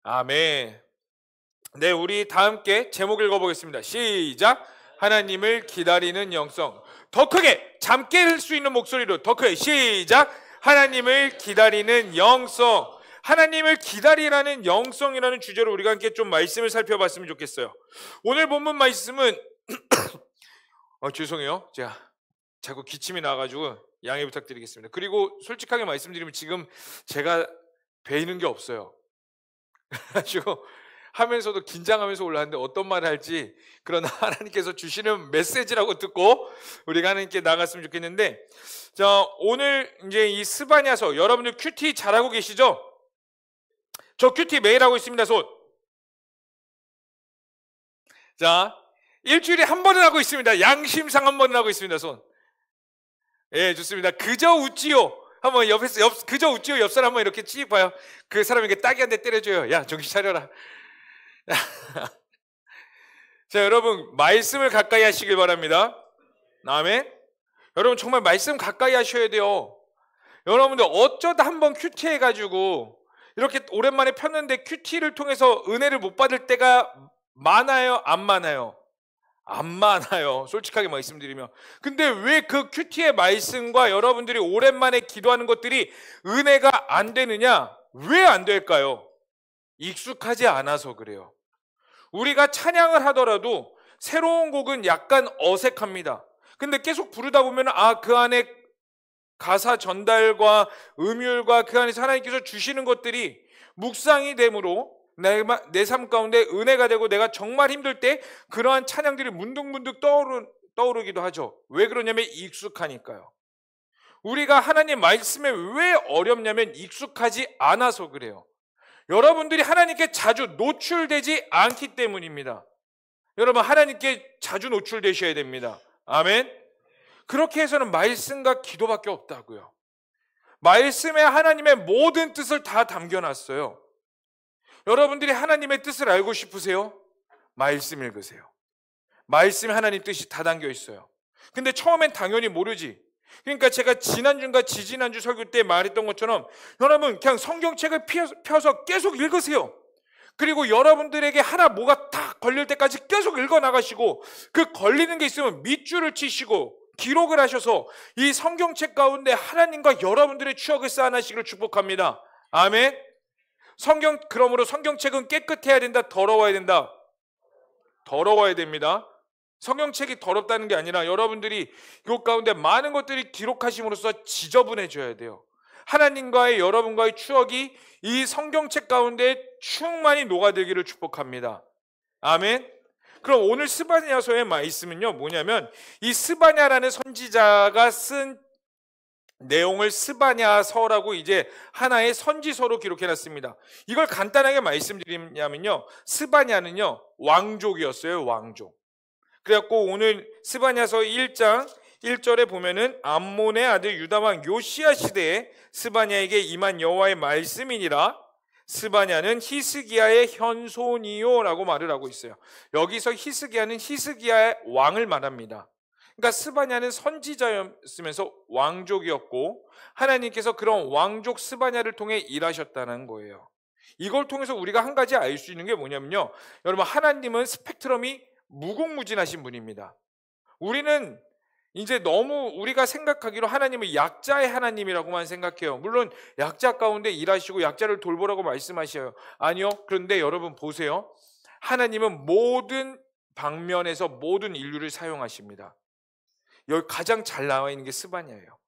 아멘. 네, 우리 다 함께 제목 읽어보겠습니다. 시작. 하나님을 기다리는 영성. 더 크게 잠 깰 수 있는 목소리로 더 크게 시작. 하나님을 기다리는 영성. 하나님을 기다리라는 영성이라는 주제로 우리가 함께 좀 말씀을 살펴봤으면 좋겠어요. 오늘 본문 말씀은 죄송해요. 제가 자꾸 기침이 나가지고 양해 부탁드리겠습니다. 그리고 솔직하게 말씀드리면 지금 제가 배이는 게 없어요. 그래가지고 하면서도 긴장하면서 올라왔는데 어떤 말을 할지, 그러나 하나님께서 주시는 메시지라고 듣고 우리가 하나님께 나갔으면 좋겠는데, 자, 오늘 이제 이 스바냐서 여러분들 큐티 잘하고 계시죠? 저 큐티 매일 하고 있습니다. 손. 자, 일주일에 한 번은 하고 있습니다. 양심상 한 번은 하고 있습니다. 손. 예, 좋습니다. 그저 웃지요. 한번 옆에서 그저 웃지요. 옆 사람 한번 이렇게 찌 봐요. 그 사람에게 딱이 한 대 때려줘요. 야, 정신 차려라. 자, 여러분 말씀을 가까이 하시길 바랍니다. 아멘. 여러분 정말 말씀 가까이 하셔야 돼요. 여러분들 어쩌다 한번 큐티 해가지고 이렇게 오랜만에 폈는데 큐티를 통해서 은혜를 못 받을 때가 많아요? 안 많아요? 안 많아요. 솔직하게 말씀드리면. 근데 왜 그 큐티의 말씀과 여러분들이 오랜만에 기도하는 것들이 은혜가 안 되느냐? 왜 안 될까요? 익숙하지 않아서 그래요. 우리가 찬양을 하더라도 새로운 곡은 약간 어색합니다. 근데 계속 부르다 보면 그 안에 가사 전달과 음율과 그 안에서 하나님께서 주시는 것들이 묵상이 되므로 내 삶 가운데 은혜가 되고 내가 정말 힘들 때 그러한 찬양들이 문득문득 떠오르기도 하죠. 왜 그러냐면 익숙하니까요. 우리가 하나님 말씀에 왜 어렵냐면 익숙하지 않아서 그래요. 여러분들이 하나님께 자주 노출되지 않기 때문입니다. 여러분 하나님께 자주 노출되셔야 됩니다. 아멘. 그렇게 해서는 말씀과 기도밖에 없다고요. 말씀에 하나님의 모든 뜻을 다 담겨놨어요. 여러분들이 하나님의 뜻을 알고 싶으세요? 말씀 읽으세요. 말씀에 하나님 뜻이 다 담겨 있어요. 근데 처음엔 당연히 모르지. 그러니까 제가 지난주인가 지지난주 설교 때 말했던 것처럼 여러분 그냥 성경책을 펴서 계속 읽으세요. 그리고 여러분들에게 하나 뭐가 딱 걸릴 때까지 계속 읽어 나가시고, 그 걸리는 게 있으면 밑줄을 치시고 기록을 하셔서 이 성경책 가운데 하나님과 여러분들의 추억을 쌓아나시기를 축복합니다. 아멘. 그러므로 성경책은 깨끗해야 된다, 더러워야 된다? 더러워야 됩니다. 성경책이 더럽다는 게 아니라 여러분들이 이것 가운데 많은 것들이 기록하심으로써 지저분해져야 돼요. 하나님과의 여러분과의 추억이 이 성경책 가운데 충만히 녹아들기를 축복합니다. 아멘. 그럼 오늘 스바냐서의 말씀은요 뭐냐면, 이 스바냐라는 선지자가 쓴 내용을 스바냐서라고 이제 하나의 선지서로 기록해놨습니다. 이걸 간단하게 말씀드리냐면요, 스바냐는요 왕족이었어요. 왕족. 그래갖고 오늘 스바냐서 1장 1절에 보면은 암몬의 아들 유다왕 요시야 시대에 스바냐에게 임한 여호와의 말씀이니라. 스바냐는 히스기야의 현손이요라고 말을 하고 있어요. 여기서 히스기야는 히스기야의 왕을 말합니다. 그러니까 스바냐는 선지자였으면서 왕족이었고 하나님께서 그런 왕족 스바냐를 통해 일하셨다는 거예요. 이걸 통해서 우리가 한 가지 알 수 있는 게 뭐냐면요, 여러분 하나님은 스펙트럼이 무궁무진하신 분입니다. 우리는 이제 너무 우리가 생각하기로 하나님은 약자의 하나님이라고만 생각해요. 물론 약자 가운데 일하시고 약자를 돌보라고 말씀하셔요. 아니요. 그런데 여러분 보세요. 하나님은 모든 방면에서 모든 인류를 사용하십니다. 여기 가장 잘 나와 있는 게 스바냐예요.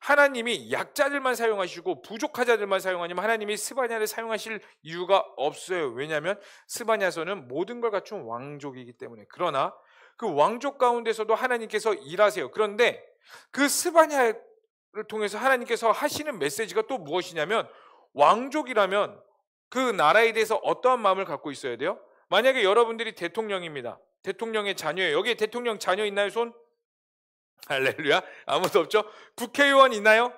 하나님이 약자들만 사용하시고 부족한 자들만 사용하냐면 하나님이 스바냐를 사용하실 이유가 없어요. 왜냐하면 스바냐서는 모든 걸 갖춘 왕족이기 때문에. 그러나 그 왕족 가운데서도 하나님께서 일하세요. 그런데 그 스바냐를 통해서 하나님께서 하시는 메시지가 또 무엇이냐면, 왕족이라면 그 나라에 대해서 어떠한 마음을 갖고 있어야 돼요? 만약에 여러분들이 대통령입니다. 대통령의 자녀예요. 여기에 대통령 자녀 있나요? 손? 할렐루야. 아무도 없죠? 국회의원 있나요?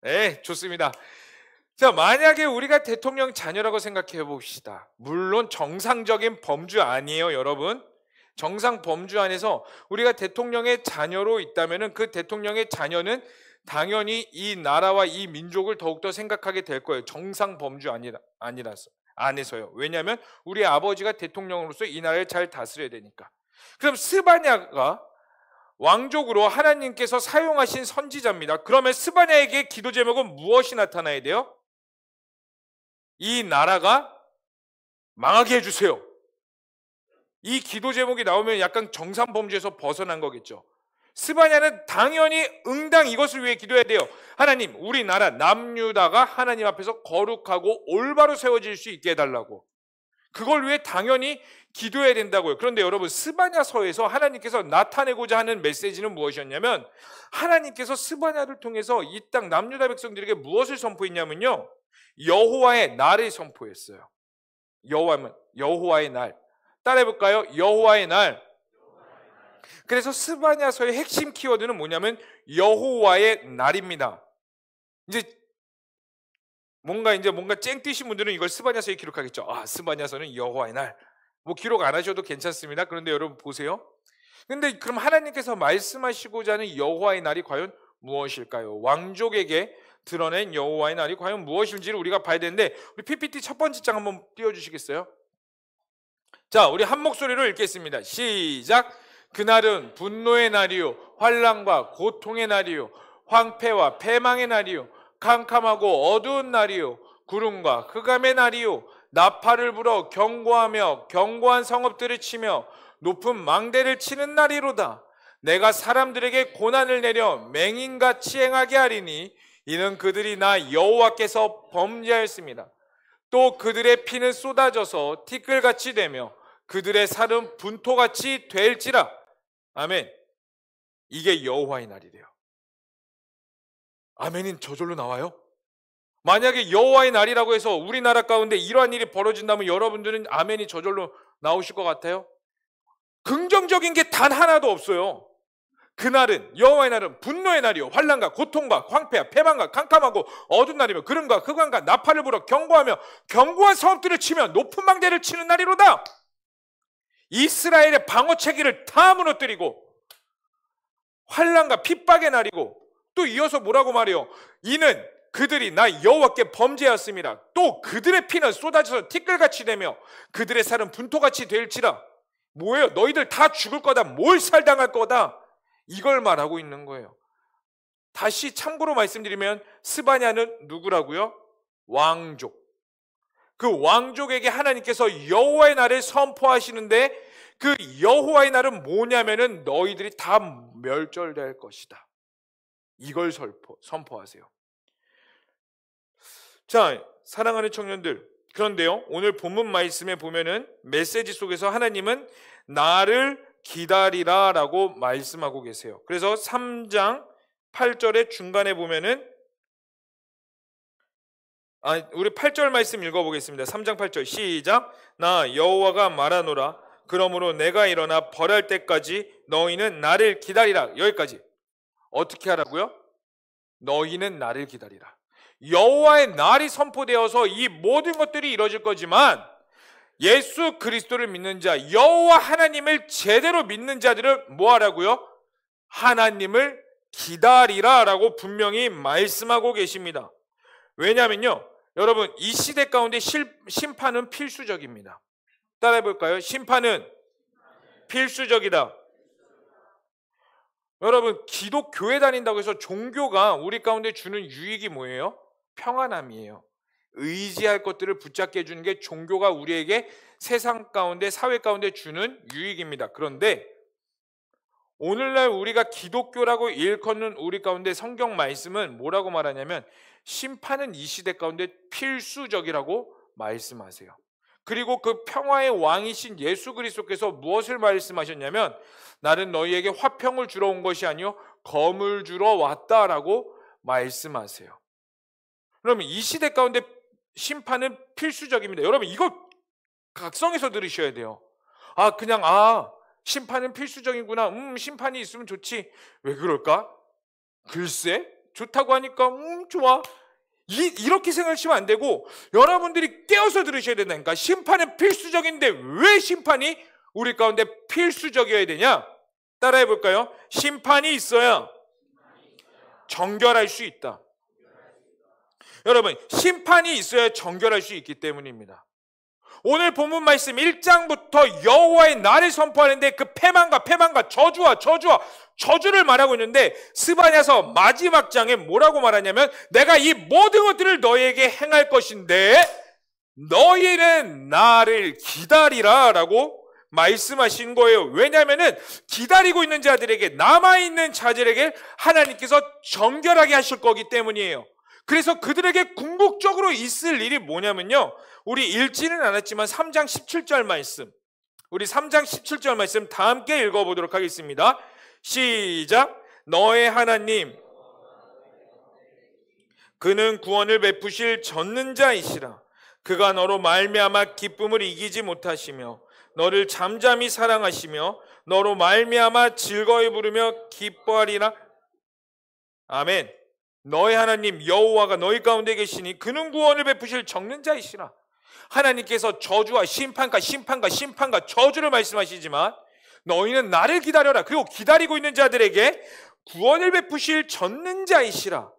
네, 좋습니다. 자, 만약에 우리가 대통령 자녀라고 생각해 봅시다. 물론 정상적인 범주 아니에요, 여러분. 정상 범주 안에서 우리가 대통령의 자녀로 있다면 그 대통령의 자녀는 당연히 이 나라와 이 민족을 더욱더 생각하게 될 거예요. 정상 범주 아니라서. 안에서요. 왜냐하면 우리 아버지가 대통령으로서 이 나라를 잘 다스려야 되니까. 그럼 스바냐가 왕족으로 하나님께서 사용하신 선지자입니다. 그러면 스바냐에게 기도 제목은 무엇이 나타나야 돼요? 이 나라가 망하게 해주세요. 이 기도 제목이 나오면 약간 정상범죄에서 벗어난 거겠죠. 스바냐는 당연히 응당 이것을 위해 기도해야 돼요. 하나님, 우리나라 남유다가 하나님 앞에서 거룩하고 올바로 세워질 수 있게 해달라고. 그걸 위해 당연히 기도해야 된다고요. 그런데 여러분, 스바냐서에서 하나님께서 나타내고자 하는 메시지는 무엇이었냐면, 하나님께서 스바냐를 통해서 이 땅 남유다 백성들에게 무엇을 선포했냐면요, 여호와의 날을 선포했어요. 여호와의 날. 따라해볼까요? 여호와의 날. 그래서 스바냐서의 핵심 키워드는 뭐냐면 여호와의 날입니다. 이제 뭔가 쨍뜨신 분들은 이걸 스바냐서에 기록하겠죠. 아, 스바냐서는 여호와의 날. 뭐 기록 안 하셔도 괜찮습니다. 그런데 여러분 보세요. 근데 그럼 하나님께서 말씀하시고자 하는 여호와의 날이 과연 무엇일까요? 왕족에게 드러낸 여호와의 날이 과연 무엇인지를 우리가 봐야 되는데, 우리 PPT 첫 번째 장 한번 띄워주시겠어요? 자, 우리 한 목소리로 읽겠습니다. 시작. 그날은 분노의 날이요, 환난과 고통의 날이요, 황폐와 패망의 날이요, 캄캄하고 어두운 날이요, 구름과 흑암의 날이요, 나팔을 불어 경고하며 견고한 성읍들을 치며 높은 망대를 치는 날이로다. 내가 사람들에게 고난을 내려 맹인같이 행하게 하리니 이는 그들이 나 여호와께서 범죄하였습니다. 또 그들의 피는 쏟아져서 티끌같이 되며 그들의 살은 분토같이 될지라. 아멘. 이게 여호와의 날이래요. 아멘은 저절로 나와요? 만약에 여호와의 날이라고 해서 우리나라 가운데 이러한 일이 벌어진다면 여러분들은 아멘이 저절로 나오실 것 같아요? 긍정적인 게 단 하나도 없어요. 그날은, 여호와의 날은 분노의 날이요, 환난과 고통과 황폐와 패망과 캄캄하고 어두운 날이며 구름과 흑암과 나팔을 불어 경고하며 견고한 성읍들을 치며 높은 망대를 치는 날이로다. 이스라엘의 방어 체계를 다 무너뜨리고 환난과 핍박의 날이고, 또 이어서 뭐라고 말해요? 이는 그들이 나 여호와께 범죄하였습니다. 또 그들의 피는 쏟아져서 티끌같이 되며 그들의 살은 분토같이 될지라. 뭐예요? 너희들 다 죽을 거다. 몰살당할 거다. 이걸 말하고 있는 거예요. 다시 참고로 말씀드리면 스바냐는 누구라고요? 왕족. 그 왕족에게 하나님께서 여호와의 날을 선포하시는데, 그 여호와의 날은 뭐냐면은 너희들이 다 멸절될 것이다. 이걸 선포하세요. 자, 사랑하는 청년들, 그런데요, 오늘 본문 말씀에 보면은 메시지 속에서 하나님은 나를 기다리라 라고 말씀하고 계세요. 그래서 3장 8절의 중간에 보면은, 우리 8절 말씀 읽어보겠습니다. 3장 8절 시작. 나 여호와가 말하노라. 그러므로 내가 일어나 벌할 때까지 너희는 나를 기다리라. 여기까지. 어떻게 하라고요? 너희는 나를 기다리라. 여호와의 날이 선포되어서 이 모든 것들이 이루어질 거지만, 예수 그리스도를 믿는 자, 여호와 하나님을 제대로 믿는 자들은 뭐 하라고요? 하나님을 기다리라 라고 분명히 말씀하고 계십니다. 왜냐하면요, 여러분, 이 시대 가운데 심판은 필수적입니다. 따라해 볼까요? 심판은 필수적이다. 여러분, 기독교회 다닌다고 해서 종교가 우리 가운데 주는 유익이 뭐예요? 평안함이에요. 의지할 것들을 붙잡게 해주는 게 종교가 우리에게 세상 가운데, 사회 가운데 주는 유익입니다. 그런데 오늘날 우리가 기독교라고 일컫는 우리 가운데 성경 말씀은 뭐라고 말하냐면, 심판은 이 시대 가운데 필수적이라고 말씀하세요. 그리고 그 평화의 왕이신 예수 그리스도께서 무엇을 말씀하셨냐면, 나는 너희에게 화평을 주러 온 것이 아니요 검을 주러 왔다라고 말씀하세요. 그러면 이 시대 가운데 심판은 필수적입니다. 여러분, 이거 각성해서 들으셔야 돼요. 심판은 필수적이구나. 심판이 있으면 좋지. 왜 그럴까? 글쎄, 좋다고 하니까 좋아. 이렇게 생각하시면 안 되고, 여러분들이 깨어서 들으셔야 된다니까. 심판은 필수적인데 왜 심판이 우리 가운데 필수적이어야 되냐? 따라해 볼까요? 심판이 있어야 정결할 수 있다. 여러분, 심판이 있어야 정결할 수 있기 때문입니다. 오늘 본문 말씀 1장부터 여호와의 날을 선포하는데 그 패망과 저주를 말하고 있는데 스바냐서 마지막 장에 뭐라고 말하냐면 내가 이 모든 것들을 너희에게 행할 것인데 너희는 나를 기다리라 라고 말씀하신 거예요. 왜냐하면 기다리고 있는 자들에게, 남아있는 자들에게 하나님께서 정결하게 하실 거기 때문이에요. 그래서 그들에게 궁극적으로 있을 일이 뭐냐면요, 우리 읽지는 않았지만 3장 17절 말씀, 우리 3장 17절 말씀 다 함께 읽어보도록 하겠습니다. 시작. 너의 하나님 그는 구원을 베푸실 젖는 자이시라. 그가 너로 말미암아 기쁨을 이기지 못하시며 너를 잠잠히 사랑하시며 너로 말미암아 즐거이 부르며 기뻐하리라. 아멘. 너의 하나님 여호와가 너희 가운데 계시니 그는 구원을 베푸실 젖는 자이시라. 하나님께서 저주와 심판과 저주를 말씀하시지만 너희는 나를 기다려라. 그리고 기다리고 있는 자들에게 구원을 베푸실 젖는 자이시라.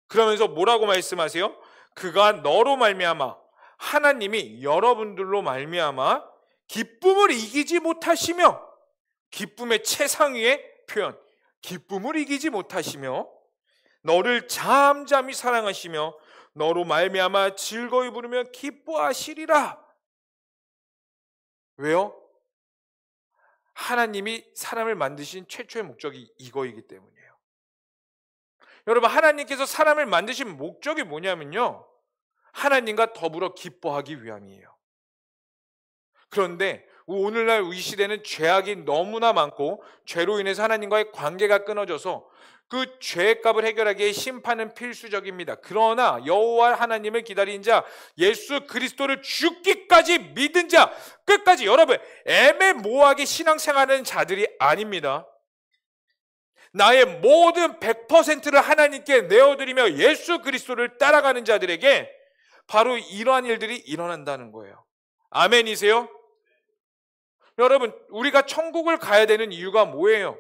그러면서 뭐라고 말씀하세요? 그가 너로 말미암아, 하나님이 여러분들로 말미암아 기쁨을 이기지 못하시며, 기쁨의 최상위의 표현, 기쁨을 이기지 못하시며 너를 잠잠히 사랑하시며 너로 말미암아 즐거이 부르며 기뻐하시리라. 왜요? 하나님이 사람을 만드신 최초의 목적이 이거이기 때문이에요. 여러분, 하나님께서 사람을 만드신 목적이 뭐냐면요, 하나님과 더불어 기뻐하기 위함이에요. 그런데 오늘날 이 시대는 죄악이 너무나 많고 죄로 인해서 하나님과의 관계가 끊어져서 그 죄의 값을 해결하기에 심판은 필수적입니다. 그러나 여호와 하나님을 기다린 자, 예수 그리스도를 죽기까지 믿은 자, 끝까지, 여러분, 애매모호하게 신앙생활하는 자들이 아닙니다. 나의 모든 100%를 하나님께 내어드리며 예수 그리스도를 따라가는 자들에게 바로 이러한 일들이 일어난다는 거예요. 아멘이세요? 여러분, 우리가 천국을 가야 되는 이유가 뭐예요?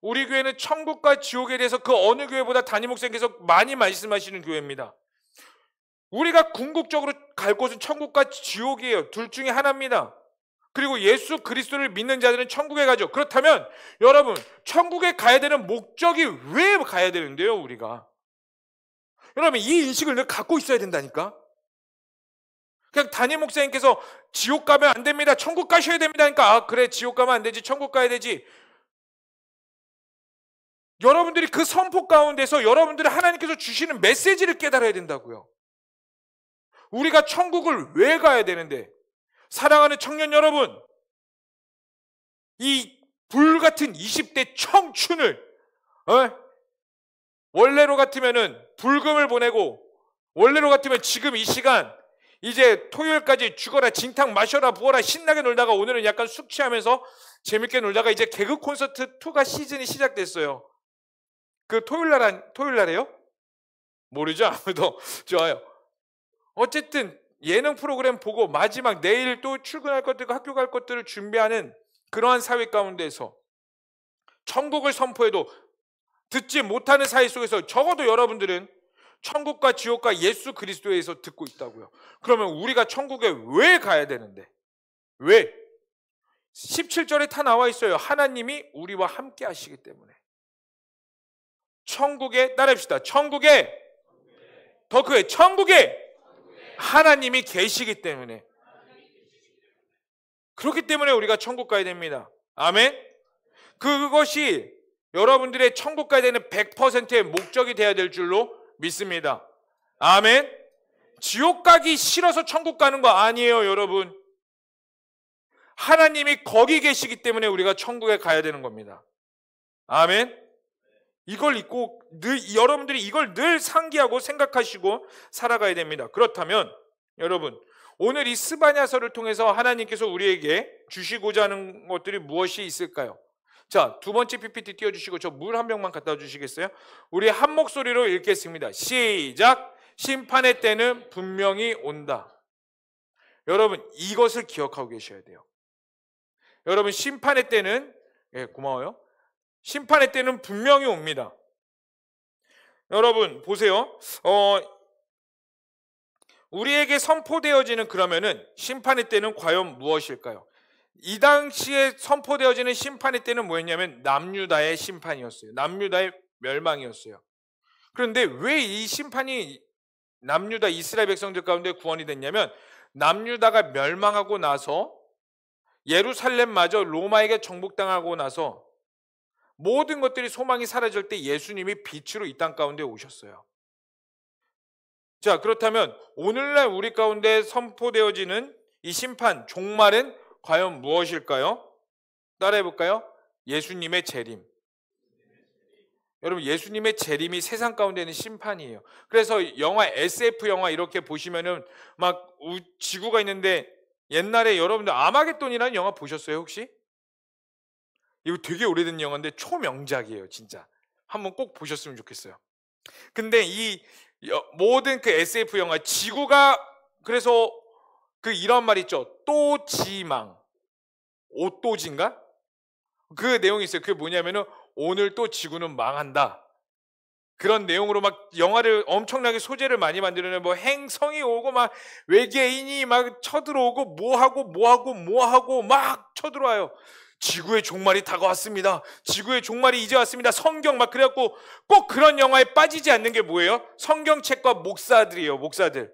우리 교회는 천국과 지옥에 대해서 그 어느 교회보다 담임 목사님께서 많이 말씀하시는 교회입니다. 우리가 궁극적으로 갈 곳은 천국과 지옥이에요. 둘 중에 하나입니다. 그리고 예수 그리스도를 믿는 자들은 천국에 가죠. 그렇다면 여러분, 천국에 가야 되는 목적이 왜 가야 되는데요, 우리가? 여러분, 이 인식을 늘 갖고 있어야 된다니까. 그냥 담임 목사님께서 지옥 가면 안 됩니다, 천국 가셔야 됩니다 하니까 아 그래, 지옥 가면 안 되지, 천국 가야 되지. 여러분들이 그 선포 가운데서 여러분들이 하나님께서 주시는 메시지를 깨달아야 된다고요. 우리가 천국을 왜 가야 되는데, 사랑하는 청년 여러분, 이 불같은 20대 청춘을 원래로 같으면은 불금을 보내고, 원래로 같으면 지금 이 시간 이제 토요일까지 죽어라, 진탕 마셔라, 부어라, 신나게 놀다가 오늘은 약간 숙취하면서 재밌게 놀다가 이제 개그 콘서트 2가 시즌이 시작됐어요. 그 토요일날에요? 모르죠? 아무도. 좋아요. 어쨌든 예능 프로그램 보고 마지막 내일 또 출근할 것들과 학교 갈 것들을 준비하는 그러한 사회 가운데서 천국을 선포해도 듣지 못하는 사회 속에서 적어도 여러분들은 천국과 지옥과 예수 그리스도에서 듣고 있다고요. 그러면 우리가 천국에 왜 가야 되는데? 왜? 17절에 다 나와 있어요. 하나님이 우리와 함께 하시기 때문에. 천국에, 따라합시다. 천국에, 더 크게, 천국에 하나님이 계시기 때문에. 그렇기 때문에 우리가 천국 가야 됩니다. 아멘. 그것이 여러분들의 천국 가야 되는 100%의 목적이 되어야 될 줄로 믿습니다. 아멘. 지옥 가기 싫어서 천국 가는 거 아니에요, 여러분. 하나님이 거기 계시기 때문에 우리가 천국에 가야 되는 겁니다. 아멘. 이걸 잊고 여러분들이 이걸 늘 상기하고 생각하시고 살아가야 됩니다. 그렇다면 여러분, 오늘 이 스바냐서를 통해서 하나님께서 우리에게 주시고자 하는 것들이 무엇이 있을까요? 자, 두 번째 PPT 띄워주시고 저 물 한 병만 갖다 주시겠어요? 우리 한 목소리로 읽겠습니다. 시작! 심판의 때는 분명히 온다. 여러분, 이것을 기억하고 계셔야 돼요. 여러분, 심판의 때는, 고마워요. 심판의 때는 분명히 옵니다. 여러분 보세요. 우리에게 선포되어지는 그러면은 심판의 때는 과연 무엇일까요? 이 당시에 선포되어지는 심판의 때는 뭐였냐면 남유다의 심판이었어요. 남유다의 멸망이었어요. 그런데 왜 이 심판이 남유다 이스라엘 백성들 가운데 구원이 됐냐면 남유다가 멸망하고 나서 예루살렘마저 로마에게 정복당하고 나서 모든 것들이 소망이 사라질 때 예수님이 빛으로 이 땅 가운데 오셨어요. 자, 그렇다면 오늘날 우리 가운데 선포되어지는 이 심판, 종말은 과연 무엇일까요? 따라해 볼까요? 예수님의 재림. 여러분, 예수님의 재림이 세상 가운데 있는 심판이에요. 그래서 영화, SF 영화 이렇게 보시면은 막 지구가 있는데 옛날에 여러분들 아마겟돈이라는 영화 보셨어요, 혹시? 이거 되게 오래된 영화인데 초명작이에요, 진짜. 한번 꼭 보셨으면 좋겠어요. 근데 이 모든 그 SF 영화, 지구가, 그래서 그 이런 말 있죠. 또지망. 오또진가? 그 내용이 있어요. 그게 뭐냐면은 오늘 또 지구는 망한다. 그런 내용으로 막 영화를 엄청나게 소재를 많이 만들어내는, 뭐 행성이 오고 막 외계인이 막 쳐들어오고 뭐하고 막 쳐들어와요. 지구의 종말이 다가왔습니다. 지구의 종말이 이제 왔습니다. 성경 막 그래갖고 꼭 그런 영화에 빠지지 않는 게 뭐예요? 성경책과 목사들이에요. 목사들.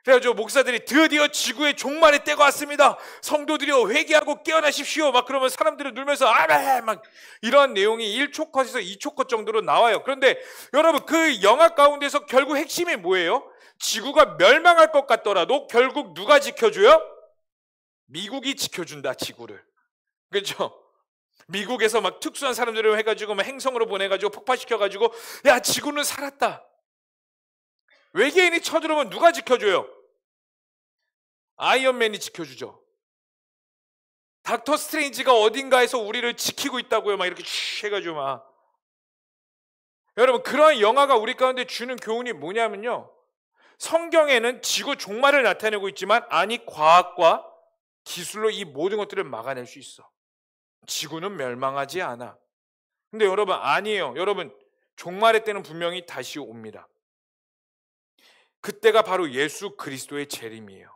그래가지고 목사들이 드디어 지구의 종말의 때가 왔습니다. 성도들이여 회개하고 깨어나십시오. 막 그러면 사람들이 놀면서 아멘 막 이런 내용이 1초 컷에서 2초 컷 정도로 나와요. 그런데 여러분, 그 영화 가운데서 결국 핵심이 뭐예요? 지구가 멸망할 것 같더라도 결국 누가 지켜줘요? 미국이 지켜준다, 지구를. 그렇죠? 미국에서 막 특수한 사람들을 해가지고 막 행성으로 보내가지고 폭파시켜가지고 야, 지구는 살았다. 외계인이 쳐들어오면 누가 지켜줘요? 아이언맨이 지켜주죠. 닥터 스트레인지가 어딘가에서 우리를 지키고 있다고요. 막 이렇게 해가지고 막. 여러분, 그런 영화가 우리 가운데 주는 교훈이 뭐냐면요, 성경에는 지구 종말을 나타내고 있지만 아니, 과학과 기술로 이 모든 것들을 막아낼 수 있어. 지구는 멸망하지 않아. 근데 여러분, 아니에요. 여러분, 종말의 때는 분명히 다시 옵니다. 그때가 바로 예수 그리스도의 재림이에요.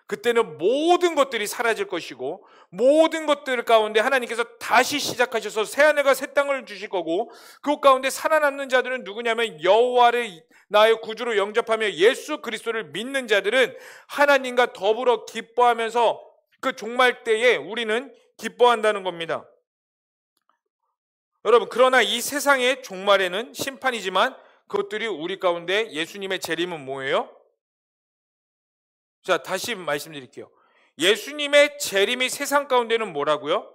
그때는 모든 것들이 사라질 것이고 모든 것들 가운데 하나님께서 다시 시작하셔서 새하늘과 새 땅을 주실 거고, 그 가운데 살아남는 자들은 누구냐면 여호와를 나의 구주로 영접하며 예수 그리스도를 믿는 자들은 하나님과 더불어 기뻐하면서 그 종말 때에 우리는 기뻐한다는 겁니다. 여러분, 그러나 이 세상의 종말에는 심판이지만 그것들이 우리 가운데 예수님의 재림은 뭐예요? 자, 다시 말씀드릴게요. 예수님의 재림이 세상 가운데는 뭐라고요?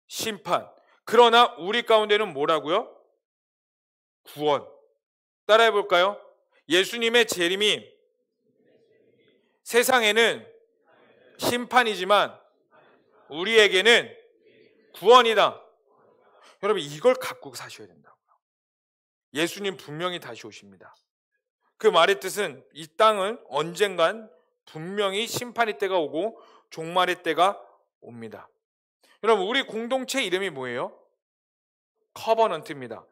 심판. 그러나 우리 가운데는 뭐라고요? 구원. 따라해 볼까요? 예수님의 재림이 세상에는 심판이지만 우리에게는 구원이다. 여러분, 이걸 갖고 사셔야 된다고요. 예수님 분명히 다시 오십니다. 그 말의 뜻은 이 땅은 언젠간 분명히 심판의 때가 오고 종말의 때가 옵니다. 여러분, 우리 공동체 이름이 뭐예요? 커버넌트입니다.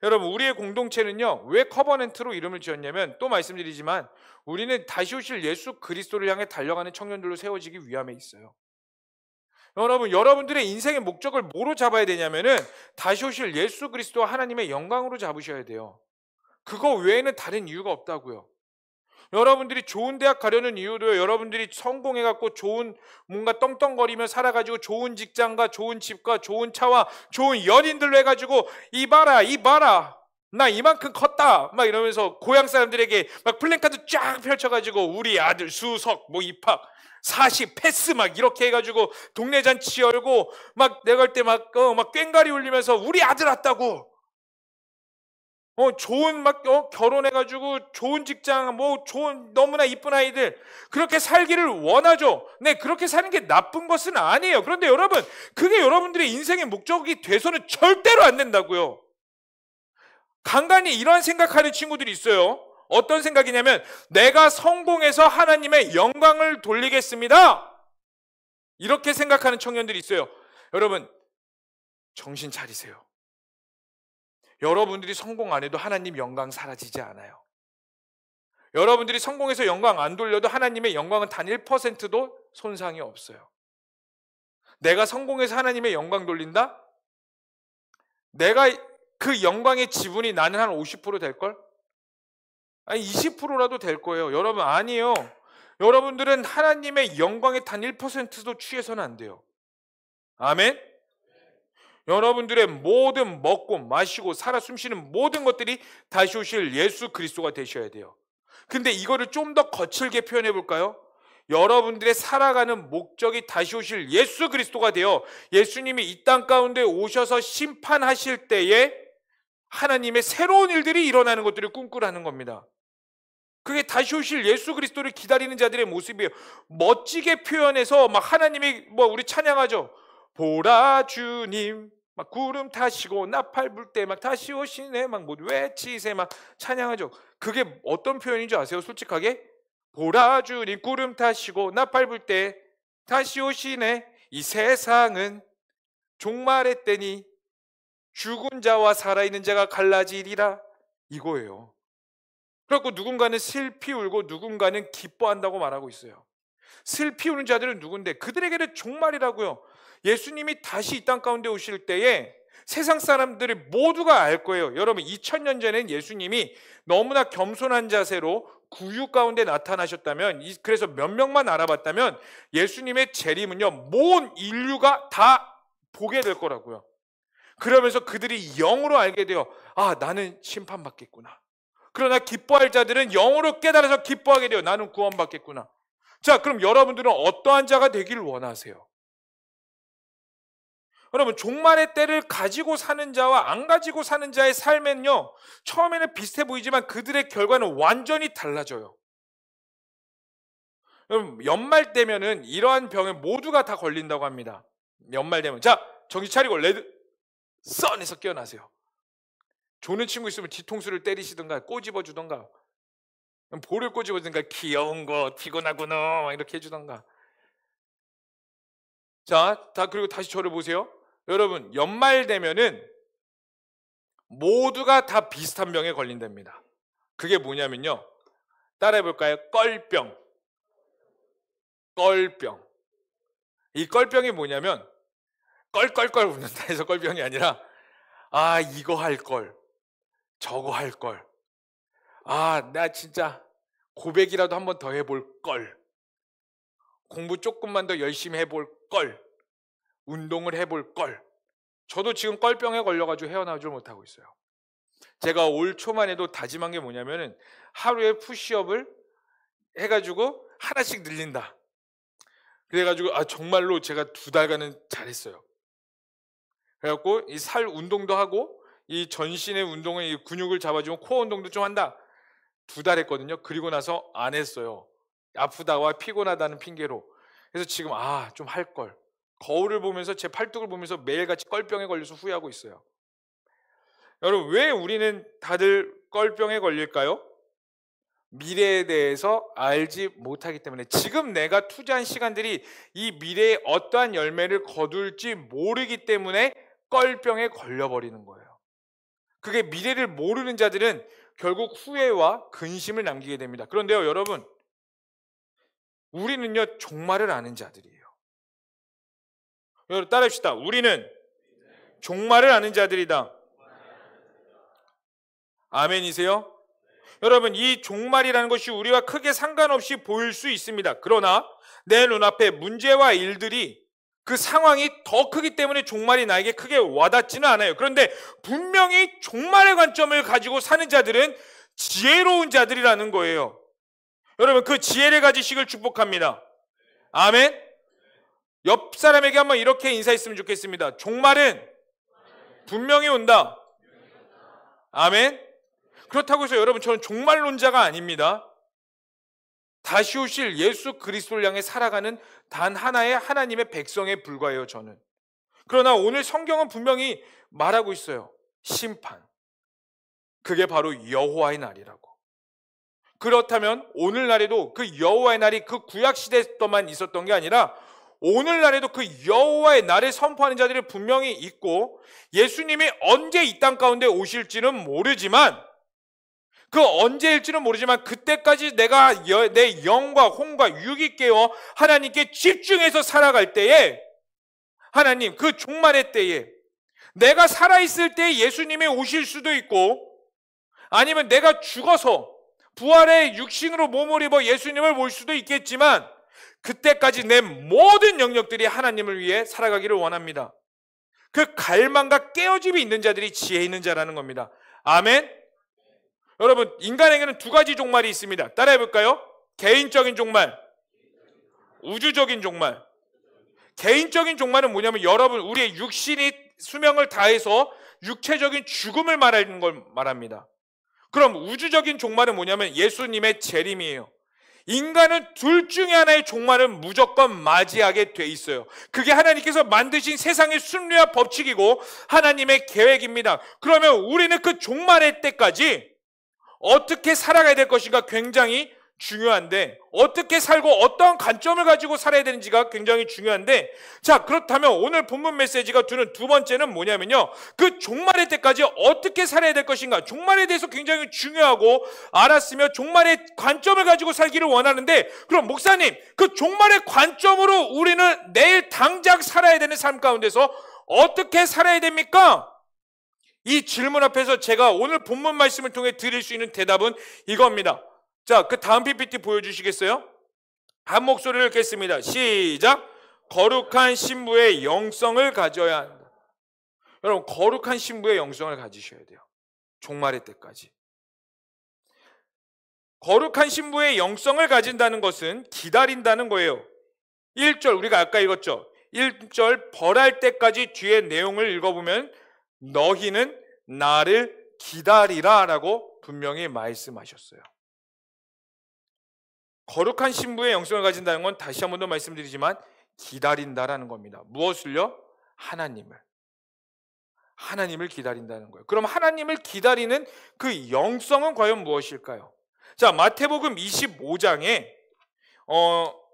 여러분, 우리의 공동체는요, 왜 커버넌트로 이름을 지었냐면, 또 말씀드리지만 우리는 다시 오실 예수 그리스도를 향해 달려가는 청년들로 세워지기 위함에 있어요. 여러분, 여러분들의 인생의 목적을 뭐로 잡아야 되냐면은 다시 오실 예수 그리스도 하나님의 영광으로 잡으셔야 돼요. 그거 외에는 다른 이유가 없다고요. 여러분들이 좋은 대학 가려는 이유도 여러분들이 성공해갖고 좋은 뭔가 떵떵거리며 살아가지고 좋은 직장과 좋은 집과 좋은 차와 좋은 연인들로 해가지고 이봐라 나 이만큼 컸다 막 이러면서 고향 사람들에게 막 플랜카드 쫙 펼쳐가지고 우리 아들 수석 뭐 입학 40 패스 막 이렇게 해가지고 동네 잔치 열고 막 내가 할 때 막 꽹가리 울리면서 우리 아들 왔다고, 좋은 결혼해가지고 좋은 직장, 좋은 너무나 이쁜 아이들, 그렇게 살기를 원하죠. 네, 그렇게 사는 게 나쁜 것은 아니에요. 그런데 여러분, 그게 여러분들의 인생의 목적이 돼서는 절대로 안 된다고요. 간간히 이런 생각하는 친구들이 있어요. 어떤 생각이냐면, 내가 성공해서 하나님의 영광을 돌리겠습니다, 이렇게 생각하는 청년들이 있어요. 여러분, 정신 차리세요. 여러분들이 성공 안 해도 하나님 영광 사라지지 않아요. 여러분들이 성공해서 영광 안 돌려도 하나님의 영광은 단 1%도 손상이 없어요. 내가 성공해서 하나님의 영광 돌린다? 내가 그 영광의 지분이 나는 한 50% 될걸? 아니 20%라도 될 거예요. 여러분 아니에요. 여러분들은 하나님의 영광의 단 1%도 취해서는 안 돼요. 아멘? 여러분들의 모든 먹고 마시고 살아 숨쉬는 모든 것들이 다시 오실 예수 그리스도가 되셔야 돼요. 근데 이거를 좀 더 거칠게 표현해 볼까요? 여러분들의 살아가는 목적이 다시 오실 예수 그리스도가 되어 예수님이 이 땅 가운데 오셔서 심판하실 때에 하나님의 새로운 일들이 일어나는 것들을 꿈꾸라는 겁니다. 그게 다시 오실 예수 그리스도를 기다리는 자들의 모습이에요. 멋지게 표현해서 막 하나님이 우리 찬양하죠. 보라 주님 막 구름 타시고 나팔 불 때 막 다시 오시네 막 외치세 막 찬양하죠. 그게 어떤 표현인지 아세요? 솔직하게 보라 주님 구름 타시고 나팔 불 때 다시 오시네 이 세상은 종말의 때니 죽은 자와 살아있는 자가 갈라지리라 이거예요. 그래갖고 누군가는 슬피 울고 누군가는 기뻐한다고 말하고 있어요. 슬피 우는 자들은 누군데? 그들에게는 종말이라고요. 예수님이 다시 이 땅 가운데 오실 때에 세상 사람들이 모두가 알 거예요. 여러분 2000년 전엔 예수님이 너무나 겸손한 자세로 구유 가운데 나타나셨다면, 그래서 몇 명만 알아봤다면 예수님의 재림은요 모든 인류가 다 보게 될 거라고요. 그러면서 그들이 영으로 알게 돼요. 아, 나는 심판받겠구나. 그러나 기뻐할 자들은 영으로 깨달아서 기뻐하게 돼요. 나는 구원받겠구나. 자, 그럼 여러분들은 어떠한 자가 되기를 원하세요? 여러분, 종말의 때를 가지고 사는 자와 안 가지고 사는 자의 삶은요, 처음에는 비슷해 보이지만 그들의 결과는 완전히 달라져요. 여러분, 연말 되면은 이러한 병에 모두가 다 걸린다고 합니다. 연말 되면. 자, 정신 차리고 레드 썬에서 깨어나세요. 조는 친구 있으면 뒤통수를 때리시든가 꼬집어 주던가, 볼을 꼬집어 주든가, 귀여운 거 피곤하구나 막 이렇게 해주던가. 자, 그리고 다시 저를 보세요. 여러분, 연말 되면은 모두가 다 비슷한 병에 걸린답니다. 그게 뭐냐면요, 따라해 볼까요? 껄병. 껄병. 이 껄병이 뭐냐면 껄껄껄 웃는다 해서 껄병이 아니라, 아, 이거 할 걸, 저거 할 걸, 아, 나 진짜 고백이라도 한번 더 해볼 걸, 공부 조금만 더 열심히 해볼 걸, 운동을 해볼 걸. 저도 지금 껄병에 걸려가지고 헤어나오지 못하고 있어요. 제가 올 초만 해도 다짐한 게 뭐냐면은 하루에 푸시업을 해가지고 하나씩 늘린다. 그래가지고 정말로 제가 2달간은 잘했어요. 그래갖고 이 살 운동도 하고 이 전신의 운동을, 이 근육을 잡아주면 코어 운동도 좀 한다. 2달 했거든요. 그리고 나서 안 했어요. 아프다와 피곤하다는 핑계로. 그래서 지금 좀 할 걸. 거울을 보면서 제 팔뚝을 보면서 매일같이 껄병에 걸려서 후회하고 있어요. 여러분, 왜 우리는 다들 껄병에 걸릴까요? 미래에 대해서 알지 못하기 때문에. 지금 내가 투자한 시간들이 이 미래에 어떠한 열매를 거둘지 모르기 때문에 껄병에 걸려버리는 거예요. 그게 미래를 모르는 자들은 결국 후회와 근심을 남기게 됩니다. 그런데요, 여러분, 우리는요 종말을 아는 자들이에요. 여러분, 따라합시다. 우리는 종말을 아는 자들이다. 아멘이세요? 여러분, 이 종말이라는 것이 우리와 크게 상관없이 보일 수 있습니다. 그러나 내 눈앞에 문제와 일들이, 그 상황이 더 크기 때문에 종말이 나에게 크게 와닿지는 않아요. 그런데 분명히 종말의 관점을 가지고 사는 자들은 지혜로운 자들이라는 거예요. 여러분, 그 지혜를 가지시길 축복합니다. 아멘. 옆 사람에게 한번 이렇게 인사했으면 좋겠습니다. 종말은 분명히 온다. 아멘. 그렇다고 해서 여러분, 저는 종말론자가 아닙니다. 다시 오실 예수 그리스도를 향해 살아가는 단 하나의 하나님의 백성에 불과해요, 저는. 그러나 오늘 성경은 분명히 말하고 있어요. 심판. 그게 바로 여호와의 날이라고. 그렇다면 오늘날에도 그 여호와의 날이 그 구약시대에 또만 있었던 게 아니라 오늘날에도 그 여호와의 날을 선포하는 자들이 분명히 있고, 예수님이 언제 이 땅 가운데 오실지는 모르지만 그 언제일지는 모르지만 그때까지 내가 내 영과 혼과 육이 깨어 하나님께 집중해서 살아갈 때에, 하나님 그 종말의 때에 내가 살아있을 때 예수님이 오실 수도 있고, 아니면 내가 죽어서 부활의 육신으로 몸을 입어 예수님을 볼 수도 있겠지만, 그때까지 내 모든 영역들이 하나님을 위해 살아가기를 원합니다. 그 갈망과 깨어짐이 있는 자들이 지혜 있는 자라는 겁니다. 아멘. 여러분, 인간에게는 두 가지 종말이 있습니다. 따라해 볼까요? 개인적인 종말, 우주적인 종말. 개인적인 종말은 뭐냐면, 여러분, 우리의 육신이 수명을 다해서 육체적인 죽음을 말하는 걸 말합니다. 그럼 우주적인 종말은 뭐냐면 예수님의 재림이에요. 인간은 둘 중에 하나의 종말은 무조건 맞이하게 돼 있어요. 그게 하나님께서 만드신 세상의 순리와 법칙이고 하나님의 계획입니다. 그러면 우리는 그 종말의 때까지 어떻게 살아가야 될 것인가 굉장히 중요한데, 어떻게 살고 어떤 관점을 가지고 살아야 되는지가 굉장히 중요한데, 자, 그렇다면 오늘 본문 메시지가 두는 두 번째는 뭐냐면요, 그 종말의 때까지 어떻게 살아야 될 것인가, 종말에 대해서 굉장히 중요하고 알았으며 종말의 관점을 가지고 살기를 원하는데, 그럼 목사님, 그 종말의 관점으로 우리는 내일 당장 살아야 되는 삶 가운데서 어떻게 살아야 됩니까? 이 질문 앞에서 제가 오늘 본문 말씀을 통해 드릴 수 있는 대답은 이겁니다. 자, 그 다음 PPT 보여주시겠어요? 한 목소리를 읽겠습니다. 시작! 거룩한 신부의 영성을 가져야 한다. 여러분, 거룩한 신부의 영성을 가지셔야 돼요. 종말의 때까지. 거룩한 신부의 영성을 가진다는 것은 기다린다는 거예요. 1절, 우리가 아까 읽었죠? 1절, 벌할 때까지 뒤에 내용을 읽어보면 너희는 나를 기다리라 라고 분명히 말씀하셨어요. 거룩한 신부의 영성을 가진다는 건 다시 한 번 더 말씀드리지만 기다린다라는 겁니다. 무엇을요? 하나님을 기다린다는 거예요. 그럼 하나님을 기다리는 그 영성은 과연 무엇일까요? 자, 마태복음 25장에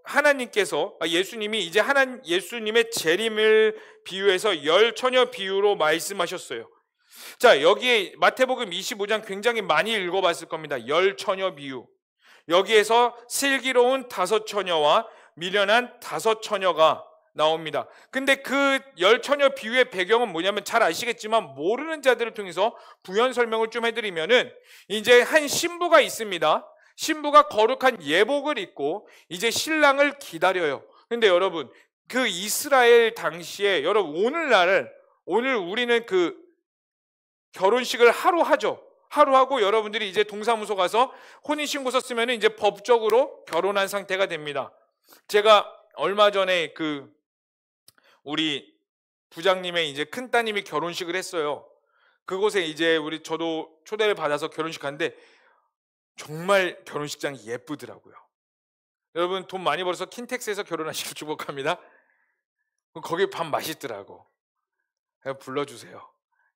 하나님께서 예수님이 이제 예수님의 재림을 비유해서 열 처녀 비유로 말씀하셨어요. 자, 여기에 마태복음 25장 굉장히 많이 읽어봤을 겁니다. 열 처녀 비유. 여기에서 슬기로운 5 처녀와 미련한 5 처녀가 나옵니다. 근데 그 열 처녀 비유의 배경은 뭐냐면 잘 아시겠지만 모르는 자들을 통해서 부연 설명을 좀 해드리면은, 이제 한 신부가 있습니다. 신부가 거룩한 예복을 입고 이제 신랑을 기다려요. 근데 여러분, 그 이스라엘 당시에, 여러분 오늘 우리는 그 결혼식을 하루 하죠. 하루 하고 여러분들이 이제 동사무소 가서 혼인신고서 쓰면 이제 법적으로 결혼한 상태가 됩니다. 제가 얼마 전에 그 우리 부장님의 이제 큰 따님이 결혼식을 했어요. 그곳에 이제 저도 초대를 받아서 결혼식 갔는데 정말 결혼식장이 예쁘더라고요. 여러분, 돈 많이 벌어서 킨텍스에서 결혼하시길 축복합니다. 거기 밥 맛있더라고. 불러주세요.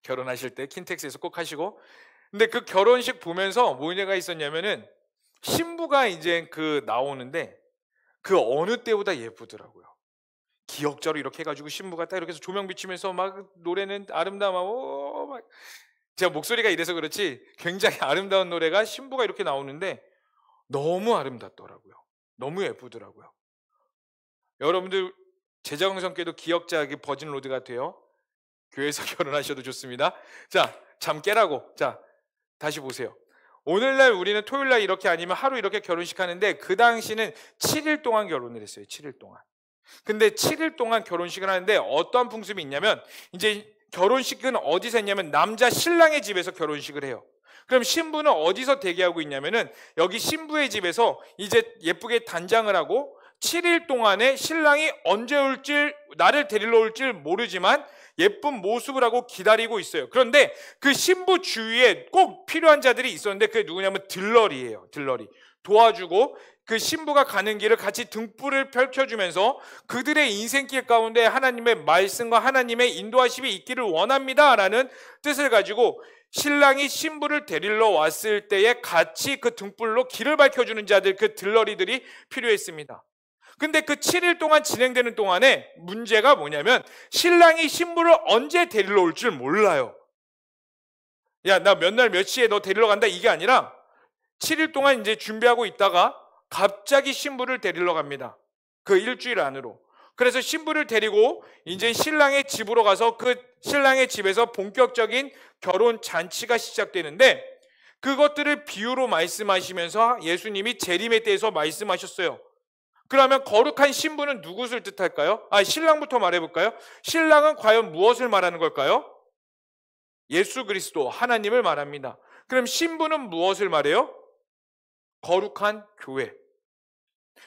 결혼하실 때 킨텍스에서 꼭 하시고. 근데 그 결혼식 보면서 뭐가 있었냐면은 신부가 이제 나오는데 그 어느 때보다 예쁘더라고요. 기역자로 이렇게 해가지고 신부가 딱 이렇게 해서 조명 비치면서 막 노래는 아름다워, 막 제가 목소리가 이래서 그렇지 굉장히 아름다운 노래가 신부가 이렇게 나오는데 너무 아름답더라고요. 너무 예쁘더라고요. 여러분들 제자광성교회도 기역자에게 버진 로드가 돼요. 교회에서 결혼하셔도 좋습니다. 자, 잠 깨라고. 자, 다시 보세요. 오늘날 우리는 토요일날 이렇게 아니면 하루 이렇게 결혼식 하는데 그 당시는 7일 동안 결혼을 했어요. 7일 동안. 근데 7일 동안 결혼식을 하는데 어떠한 풍습이 있냐면, 이제 결혼식은 어디서 했냐면 남자 신랑의 집에서 결혼식을 해요. 그럼 신부는 어디서 대기하고 있냐면은 여기 신부의 집에서 이제 예쁘게 단장을 하고 7일 동안에 신랑이 언제 올지, 나를 데리러 올지 모르지만 예쁜 모습을 하고 기다리고 있어요. 그런데 그 신부 주위에 꼭 필요한 자들이 있었는데 그게 누구냐면 들러리예요. 들러리. 도와주고 그 신부가 가는 길을 같이 등불을 펼쳐주면서 그들의 인생길 가운데 하나님의 말씀과 하나님의 인도하심이 있기를 원합니다 라는 뜻을 가지고 신랑이 신부를 데리러 왔을 때에 같이 그 등불로 길을 밝혀주는 자들, 그 들러리들이 필요했습니다. 근데 그 7일 동안 진행되는 동안에 문제가 뭐냐면 신랑이 신부를 언제 데리러 올 줄 몰라요. 야, 나 몇 날 몇 시에 너 데리러 간다 이게 아니라 7일 동안 이제 준비하고 있다가 갑자기 신부를 데리러 갑니다. 그 일주일 안으로. 그래서 신부를 데리고 이제 신랑의 집으로 가서 그 신랑의 집에서 본격적인 결혼 잔치가 시작되는데, 그것들을 비유로 말씀하시면서 예수님이 재림에 대해서 말씀하셨어요. 그러면 거룩한 신부는 누구를 뜻할까요? 신랑부터 말해볼까요? 신랑은 과연 무엇을 말하는 걸까요? 예수 그리스도, 하나님을 말합니다. 그럼 신부는 무엇을 말해요? 거룩한 교회.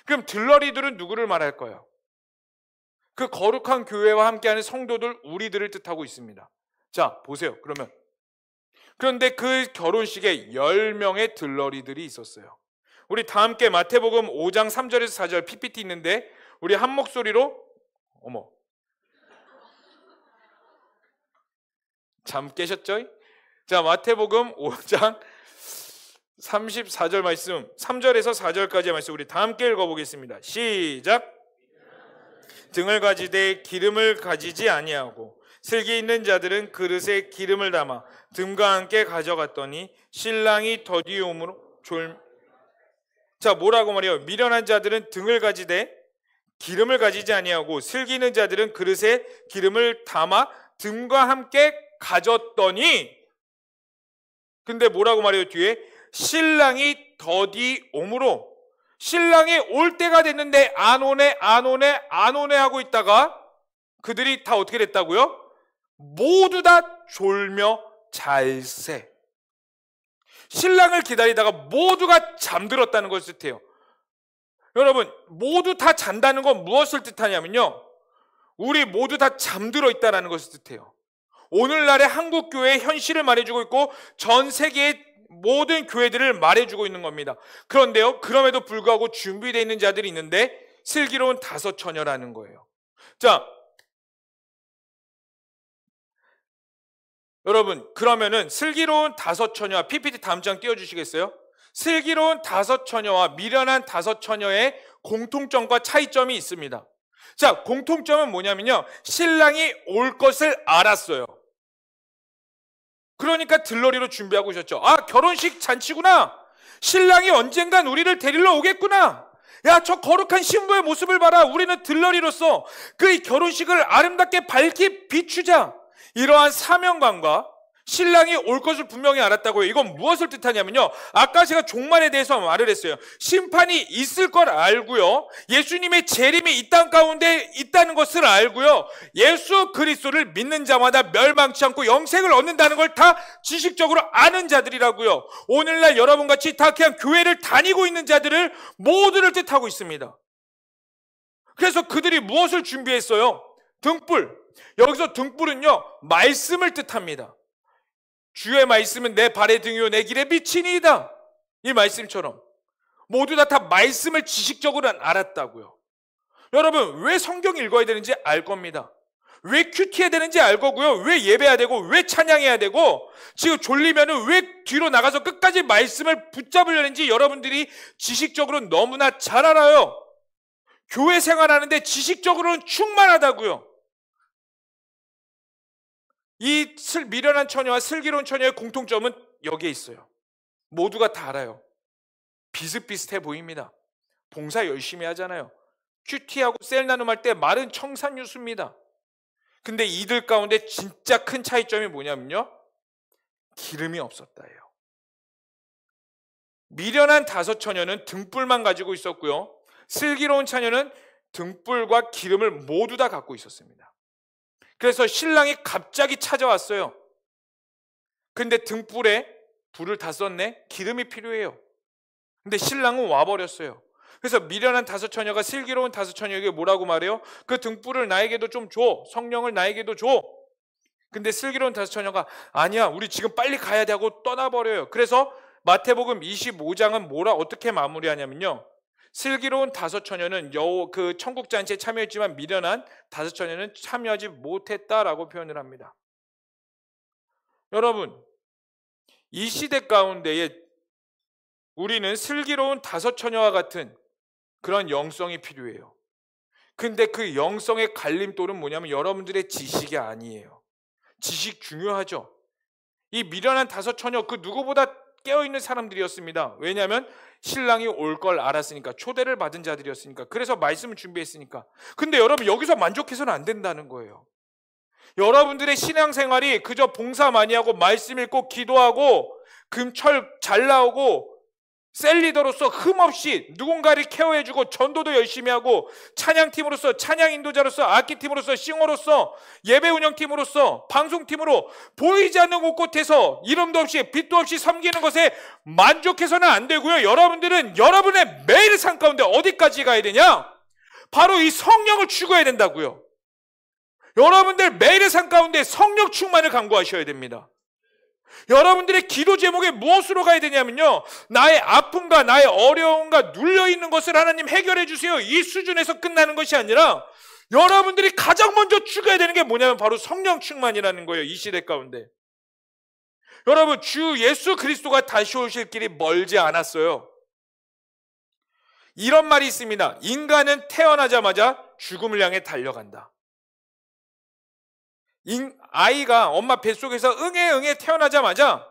그럼 들러리들은 누구를 말할까요? 그 거룩한 교회와 함께하는 성도들, 우리들을 뜻하고 있습니다. 자, 보세요. 그런데 그 결혼식에 10명의 들러리들이 있었어요. 우리 다 함께 마태복음 5장 3절에서 4절 PPT 있는데 우리 한 목소리로, 잠 깨셨죠? 자, 마태복음 5장 34절 말씀, 3절에서 4절까지의 말씀 우리 다 함께 읽어보겠습니다. 시작. 등을 가지되 기름을 가지지 아니하고 슬기 있는 자들은 그릇에 기름을 담아 등과 함께 가져갔더니 신랑이 더디움으로 자, 뭐라고 말해요? 미련한 자들은 등을 가지되 기름을 가지지 아니하고 슬기 있는 자들은 그릇에 기름을 담아 등과 함께 가졌더니, 근데 뭐라고 말해요? 뒤에 신랑이 더디옴으로, 신랑이 올 때가 됐는데 안 오네 하고 있다가 그들이 다 어떻게 됐다고요? 모두 다 졸며 잘새. 신랑을 기다리다가 모두가 잠들었다는 것을 뜻해요. 여러분, 모두 다 잔다는 건 무엇을 뜻하냐면요, 우리 모두 다 잠들어 있다는 것을 뜻해요. 오늘날의 한국교회의 현실을 말해주고 있고 전 세계의 모든 교회들을 말해주고 있는 겁니다. 그런데요, 그럼에도 불구하고 준비되어 있는 자들이 있는데 슬기로운 5 처녀라는 거예요. 자, 여러분, 그러면은 슬기로운 5 처녀와 PPT 다음 장 띄워주시겠어요? 슬기로운 5 처녀와 미련한 5 처녀의 공통점과 차이점이 있습니다. 자, 공통점은 뭐냐면요, 신랑이 올 것을 알았어요. 그러니까 들러리로 준비하고 있었죠. 결혼식 잔치구나. 신랑이 언젠간 우리를 데리러 오겠구나. 야, 저 거룩한 신부의 모습을 봐라. 우리는 들러리로서 그 결혼식을 아름답게 밝히 비추자. 이러한 사명감과 신랑이 올 것을 분명히 알았다고요. 이건 무엇을 뜻하냐면요, 아까 제가 종말에 대해서 말을 했어요. 심판이 있을 걸 알고요, 예수님의 재림이 이 땅 가운데 있다는 것을 알고요, 예수 그리스도를 믿는 자마다 멸망치 않고 영생을 얻는다는 걸 다 지식적으로 아는 자들이라고요. 오늘날 여러분같이 다 그냥 교회를 다니고 있는 자들을 모두를 뜻하고 있습니다. 그래서 그들이 무엇을 준비했어요? 등불. 여기서 등불은요, 말씀을 뜻합니다. 주의 말씀은 내 발의 등이요 내 길에 빛이니이다. 이 말씀처럼 모두 다 말씀을 지식적으로 알았다고요. 여러분, 왜 성경 읽어야 되는지 알 겁니다. 왜 큐티해야 되는지 알 거고요. 왜 예배해야 되고 왜 찬양해야 되고 지금 졸리면은 왜 뒤로 나가서 끝까지 말씀을 붙잡으려는지 여러분들이 지식적으로 너무나 잘 알아요. 교회 생활하는데 지식적으로는 충만하다고요. 이 미련한 처녀와 슬기로운 처녀의 공통점은 여기에 있어요. 모두가 다 알아요. 비슷비슷해 보입니다. 봉사 열심히 하잖아요. 큐티하고 셀 나눔할 때 말은 청산유수입니다. 근데 이들 가운데 진짜 큰 차이점이 뭐냐면요, 기름이 없었다예요. 미련한 5 처녀는 등불만 가지고 있었고요, 슬기로운 처녀는 등불과 기름을 모두 다 갖고 있었습니다. 그래서 신랑이 갑자기 찾아왔어요. 근데 등불에 불을 다 썼네? 기름이 필요해요. 근데 신랑은 와버렸어요. 그래서 미련한 5 처녀가 슬기로운 5 처녀에게 뭐라고 말해요? 그 등불을 나에게도 좀 줘. 성령을 나에게도 줘. 근데 슬기로운 5 처녀가 아니야, 우리 지금 빨리 가야 돼 하고 떠나버려요. 그래서 마태복음 25장은 어떻게 마무리하냐면요, 슬기로운 5 처녀는 그 천국 잔치에 참여했지만 미련한 5 처녀는 참여하지 못했다라고 표현을 합니다. 여러분, 이 시대 가운데에 우리는 슬기로운 5 처녀와 같은 그런 영성이 필요해요. 근데 그 영성의 갈림돌은 뭐냐면 여러분들의 지식이 아니에요. 지식 중요하죠. 이 미련한 5 처녀, 그 누구보다 깨어있는 사람들이었습니다. 왜냐하면 신랑이 올 걸 알았으니까, 초대를 받은 자들이었으니까, 그래서 말씀을 준비했으니까. 근데 여러분, 여기서 만족해서는 안 된다는 거예요. 여러분들의 신앙생활이 그저 봉사 많이 하고 말씀 읽고 기도하고 금철 잘 나오고 셀리더로서 흠없이 누군가를 케어해주고 전도도 열심히 하고 찬양팀으로서, 찬양 인도자로서, 악기팀으로서, 싱어로서, 예배 운영팀으로서, 방송팀으로 보이지 않는 곳곳에서 이름도 없이 빛도 없이 섬기는 것에 만족해서는 안 되고요. 여러분들은 여러분의 매일 삶 가운데 어디까지 가야 되냐? 바로 이 성령을 추구해야 된다고요. 여러분들 매일의 삶 가운데 성령 충만을 간구하셔야 됩니다. 여러분들의 기도 제목에 무엇으로 가야 되냐면요, 나의 아픔과 나의 어려움과 눌려있는 것을 하나님 해결해 주세요, 이 수준에서 끝나는 것이 아니라 여러분들이 가장 먼저 추구해야 되는 게 뭐냐면 바로 성령 충만이라는 거예요. 이 시대 가운데 여러분, 주 예수 그리스도가 다시 오실 길이 멀지 않았어요. 이런 말이 있습니다. 인간은 태어나자마자 죽음을 향해 달려간다. 아이가 엄마 뱃속에서 응애 태어나자마자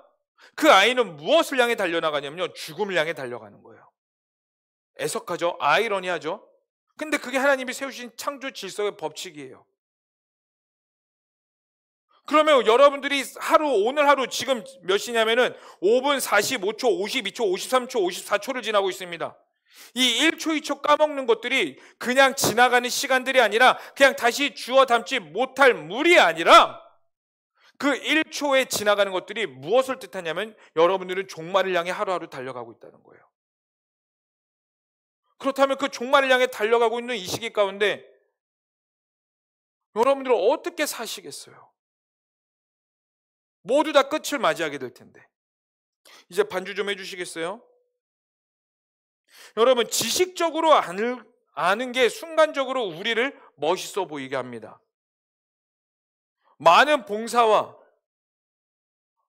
그 아이는 무엇을 향해 달려나가냐면요, 죽음을 향해 달려가는 거예요. 애석하죠? 아이러니하죠? 근데 그게 하나님이 세우신 창조 질서의 법칙이에요. 그러면 여러분들이 오늘 하루 지금 몇 시냐면은 5분 45초, 52초, 53초, 54초를 지나고 있습니다. 이 1초, 2초 까먹는 것들이 그냥 지나가는 시간들이 아니라 그냥 다시 주워 담지 못할 물이 아니라 그 1초에 지나가는 것들이 무엇을 뜻하냐면 여러분들은 종말을 향해 하루하루 달려가고 있다는 거예요. 그렇다면 그 종말을 향해 달려가고 있는 이 시기 가운데 여러분들은 어떻게 사시겠어요? 모두 다 끝을 맞이하게 될 텐데. 이제 반주 좀 해주시겠어요? 여러분, 지식적으로 아는 게 순간적으로 우리를 멋있어 보이게 합니다. 많은 봉사와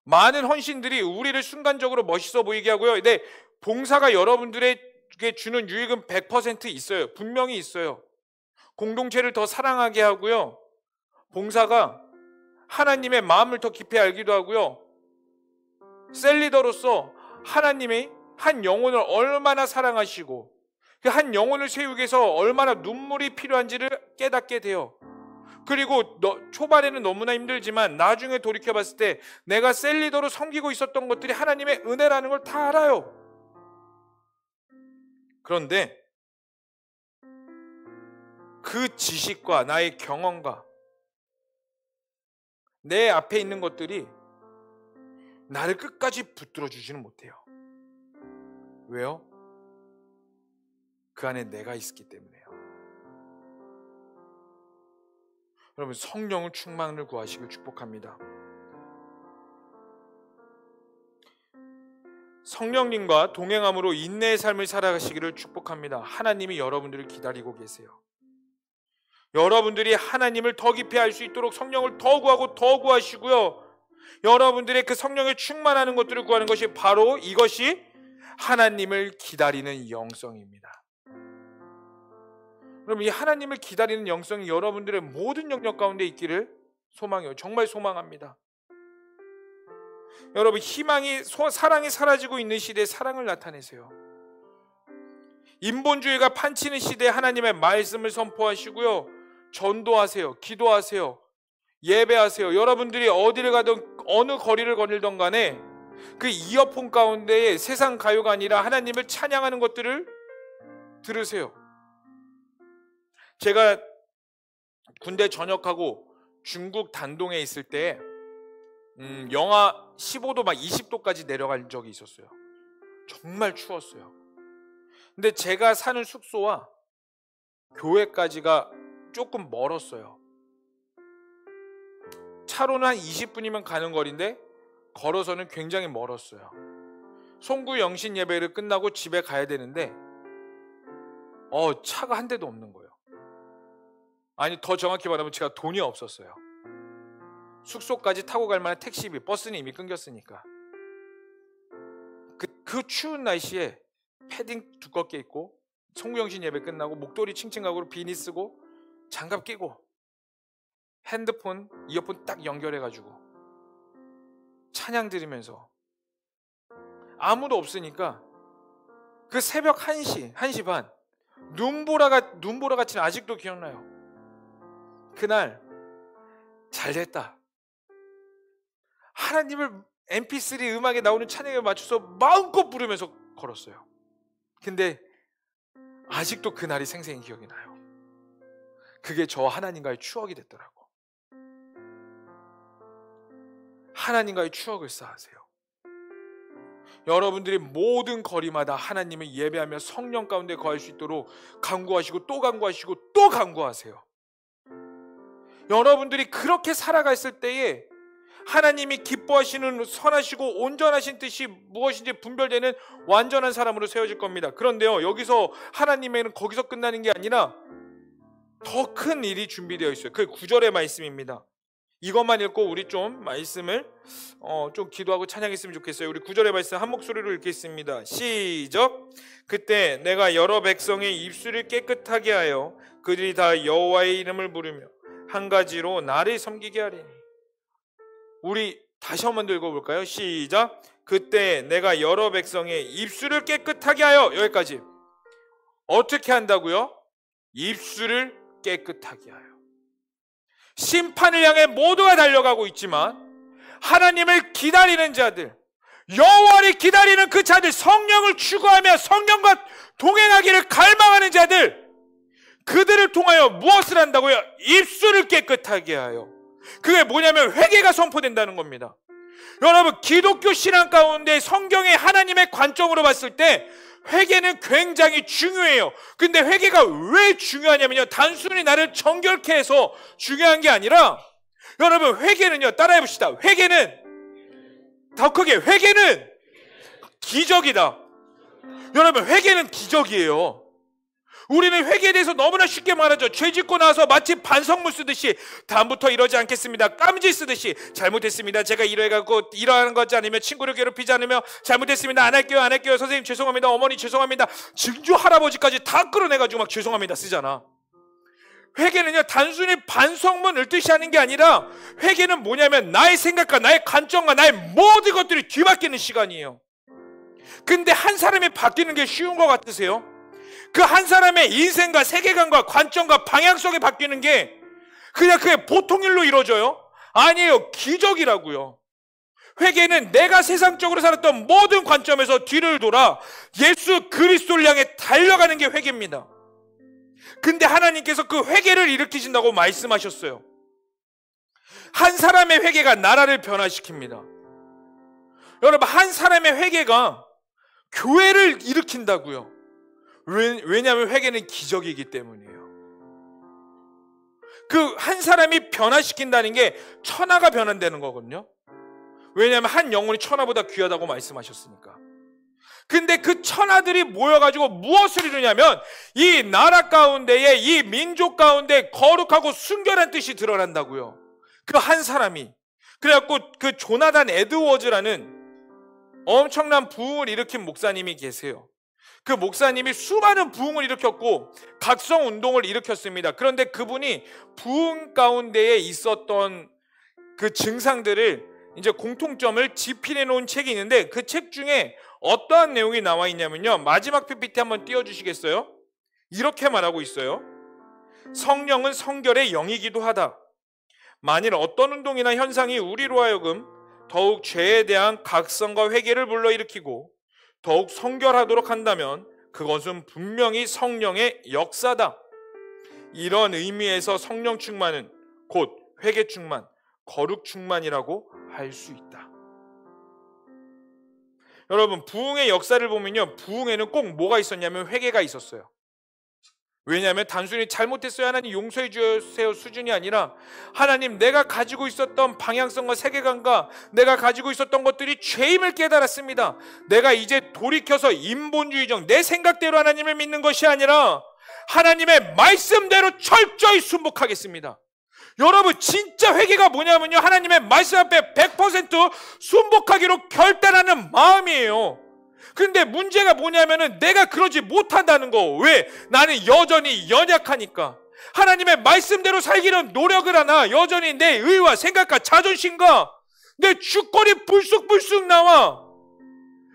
많은 헌신들이 우리를 순간적으로 멋있어 보이게 하고요. 근데 봉사가 여러분들에게 주는 유익은 100% 있어요. 분명히 있어요. 공동체를 더 사랑하게 하고요. 봉사가 하나님의 마음을 더 깊이 알기도 하고요. 셀리더로서 하나님이 한 영혼을 얼마나 사랑하시고 그 한 영혼을 세우기 위해서 얼마나 눈물이 필요한지를 깨닫게 돼요. 그리고 초반에는 너무나 힘들지만 나중에 돌이켜봤을 때 내가 셀리더로 섬기고 있었던 것들이 하나님의 은혜라는 걸 다 알아요. 그런데 그 지식과 나의 경험과 내 앞에 있는 것들이 나를 끝까지 붙들어 주지는 못해요. 왜요? 그 안에 내가 있기 때문에요. 여러분, 성령을 충만을 구하시길 축복합니다. 성령님과 동행함으로 인내의 삶을 살아가시기를 축복합니다. 하나님이 여러분들을 기다리고 계세요. 여러분들이 하나님을 더 깊이 알 수 있도록 성령을 더 구하고 더 구하시고요. 여러분들의 그 성령에 충만하는 것들을 구하는 것이 바로 이것이 하나님을 기다리는 영성입니다. 그럼 이 하나님을 기다리는 영성이 여러분들의 모든 영역 가운데 있기를 소망해요. 정말 소망합니다. 여러분, 사랑이 사라지고 있는 시대에 사랑을 나타내세요. 인본주의가 판치는 시대에 하나님의 말씀을 선포하시고요. 전도하세요. 기도하세요. 예배하세요. 여러분들이 어디를 가든 어느 거리를 거닐던 간에 그 이어폰 가운데에 세상 가요가 아니라 하나님을 찬양하는 것들을 들으세요. 제가 군대 전역하고 중국 단동에 있을 때 영하 15도 막 20도까지 내려간 적이 있었어요. 정말 추웠어요. 근데 제가 사는 숙소와 교회까지가 조금 멀었어요. 차로는 한 20분이면 가는 거리인데 걸어서는 굉장히 멀었어요. 송구 영신 예배를 끝나고 집에 가야 되는데 차가 한 대도 없는 거예요. 아니, 더 정확히 말하면 제가 돈이 없었어요. 숙소까지 타고 갈 만한 택시비, 버스는 이미 끊겼으니까. 그 추운 날씨에 패딩 두껍게 입고 송구영신 예배 끝나고 목도리 칭칭하고 비니 쓰고 장갑 끼고 핸드폰, 이어폰 딱 연결해가지고 찬양 들으면서 아무도 없으니까 그 새벽 1시 반 눈보라같이 아직도 기억나요. 그날 잘됐다. 하나님을 mp3 음악에 나오는 찬양에 맞춰서 마음껏 부르면서 걸었어요. 근데 아직도 그날이 생생히 기억이 나요. 그게 저와 하나님과의 추억이 됐더라고. 하나님과의 추억을 쌓으세요. 여러분들이 모든 거리마다 하나님을 예배하며 성령 가운데 거할 수 있도록 간구하시고 또 간구하시고 또 간구하세요. 여러분들이 그렇게 살아갔을 때에 하나님이 기뻐하시는 선하시고 온전하신 뜻이 무엇인지 분별되는 완전한 사람으로 세워질 겁니다. 그런데요, 여기서 하나님에는 거기서 끝나는 게 아니라 더 큰 일이 준비되어 있어요. 그 9절의 말씀입니다. 이것만 읽고 우리 좀 말씀을 좀 기도하고 찬양했으면 좋겠어요. 우리 9절의 말씀 한 목소리로 읽겠습니다. 시작. 그때 내가 여러 백성의 입술을 깨끗하게 하여 그들이 다 여호와의 이름을 부르며 한 가지로 나를 섬기게 하리니. 우리 다시 한번 읽어볼까요? 시작. 그때 내가 여러 백성의 입술을 깨끗하게 하여. 여기까지. 어떻게 한다고요? 입술을 깨끗하게 하여. 심판을 향해 모두가 달려가고 있지만 하나님을 기다리는 자들, 여호와를 기다리는 그 자들, 성령을 추구하며 성령과 동행하기를 갈망하는 자들, 그들을 통하여 무엇을 한다고요? 입술을 깨끗하게 하여. 그게 뭐냐면 회개가 선포된다는 겁니다. 여러분, 기독교 신앙 가운데 성경의 하나님의 관점으로 봤을 때 회개는 굉장히 중요해요. 근데 회개가 왜 중요하냐면요, 단순히 나를 정결케 해서 중요한 게 아니라, 여러분, 회개는요, 따라해 봅시다. 회개는, 더 크게, 회개는 기적이다. 여러분, 회개는 기적이에요. 우리는 회개에 대해서 너무나 쉽게 말하죠. 죄 짓고 나서 마치 반성문 쓰듯이 다음부터 이러지 않겠습니다. 깜지 쓰듯이 잘못했습니다. 제가 이래갖고 일어나는 거지 않으며 친구를 괴롭히지 않으며 잘못했습니다. 안 할게요. 선생님 죄송합니다. 어머니 죄송합니다. 증조 할아버지까지 다 끌어내가지고 막 죄송합니다 쓰잖아. 회개는요, 단순히 반성문 읽듯이 하는 게 아니라 회개는 뭐냐면 나의 생각과 나의 관점과 나의 모든 것들이 뒤바뀌는 시간이에요. 근데 한 사람이 바뀌는 게 쉬운 것 같으세요? 그 한 사람의 인생과 세계관과 관점과 방향성이 바뀌는 게 그냥 그게 보통 일로 이루어져요? 아니에요. 기적이라고요. 회개는 내가 세상적으로 살았던 모든 관점에서 뒤를 돌아 예수 그리스도를 향해 달려가는 게 회개입니다. 근데 하나님께서 그 회개를 일으키신다고 말씀하셨어요. 한 사람의 회개가 나라를 변화시킵니다. 여러분, 한 사람의 회개가 교회를 일으킨다고요. 왜냐하면 회개는 기적이기 때문이에요. 그 한 사람이 변화시킨다는 게 천하가 변한다는 거거든요. 왜냐하면 한 영혼이 천하보다 귀하다고 말씀하셨으니까. 근데 그 천하들이 모여가지고 무엇을 이루냐면 이 나라 가운데에, 이 민족 가운데 거룩하고 순결한 뜻이 드러난다고요. 그 한 사람이. 그래갖고 그 조나단 에드워즈라는 엄청난 부흥을 일으킨 목사님이 계세요. 그 목사님이 수많은 부흥을 일으켰고 각성 운동을 일으켰습니다. 그런데 그분이 부흥 가운데에 있었던 그 증상들을 이제 공통점을 집필해 놓은 책이 있는데 그 책 중에 어떠한 내용이 나와 있냐면요, 마지막 PPT 한번 띄워주시겠어요? 이렇게 말하고 있어요. 성령은 성결의 영이기도 하다. 만일 어떤 운동이나 현상이 우리로 하여금 더욱 죄에 대한 각성과 회개를 불러일으키고 더욱 성결하도록 한다면 그것은 분명히 성령의 역사다. 이런 의미에서 성령 충만은 곧 회개 충만, 거룩 충만이라고 할 수 있다. 여러분, 부흥의 역사를 보면요, 부흥에는 꼭 뭐가 있었냐면 회개가 있었어요. 왜냐하면 단순히 잘못했어요, 하나님 용서해 주세요 수준이 아니라 하나님, 내가 가지고 있었던 방향성과 세계관과 내가 가지고 있었던 것들이 죄임을 깨달았습니다. 내가 이제 돌이켜서 인본주의적 내 생각대로 하나님을 믿는 것이 아니라 하나님의 말씀대로 철저히 순복하겠습니다. 여러분, 진짜 회개가 뭐냐면요, 하나님의 말씀 앞에 100% 순복하기로 결단하는 마음이에요. 근데 문제가 뭐냐면은 내가 그러지 못한다는 거. 왜? 나는 여전히 연약하니까. 하나님의 말씀대로 살기는 노력을 하나 여전히 내 의와 생각과 자존심과 내 주권이 불쑥불쑥 나와.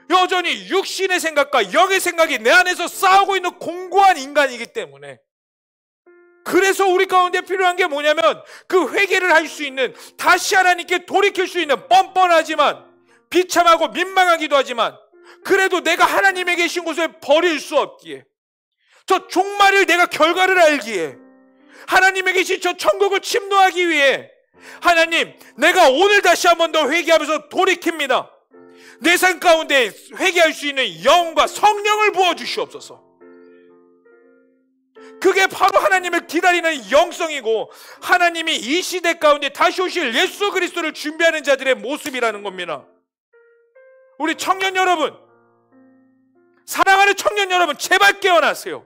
여전히 육신의 생각과 영의 생각이 내 안에서 싸우고 있는 공고한 인간이기 때문에, 그래서 우리 가운데 필요한 게 뭐냐면 그 회개를 할 수 있는, 다시 하나님께 돌이킬 수 있는, 뻔뻔하지만 비참하고 민망하기도 하지만 그래도 내가 하나님의 계신 곳을 버릴 수 없기에, 저 종말을 내가 결과를 알기에, 하나님의 계신 저 천국을 침노하기 위해 하나님, 내가 오늘 다시 한 번 더 회개하면서 돌이킵니다. 내 삶 가운데 회개할 수 있는 영과 성령을 부어주시옵소서. 그게 바로 하나님을 기다리는 영성이고, 하나님이 이 시대 가운데 다시 오실 예수 그리스도를 준비하는 자들의 모습이라는 겁니다. 우리 청년 여러분, 사랑하는 청년 여러분, 제발 깨어나세요.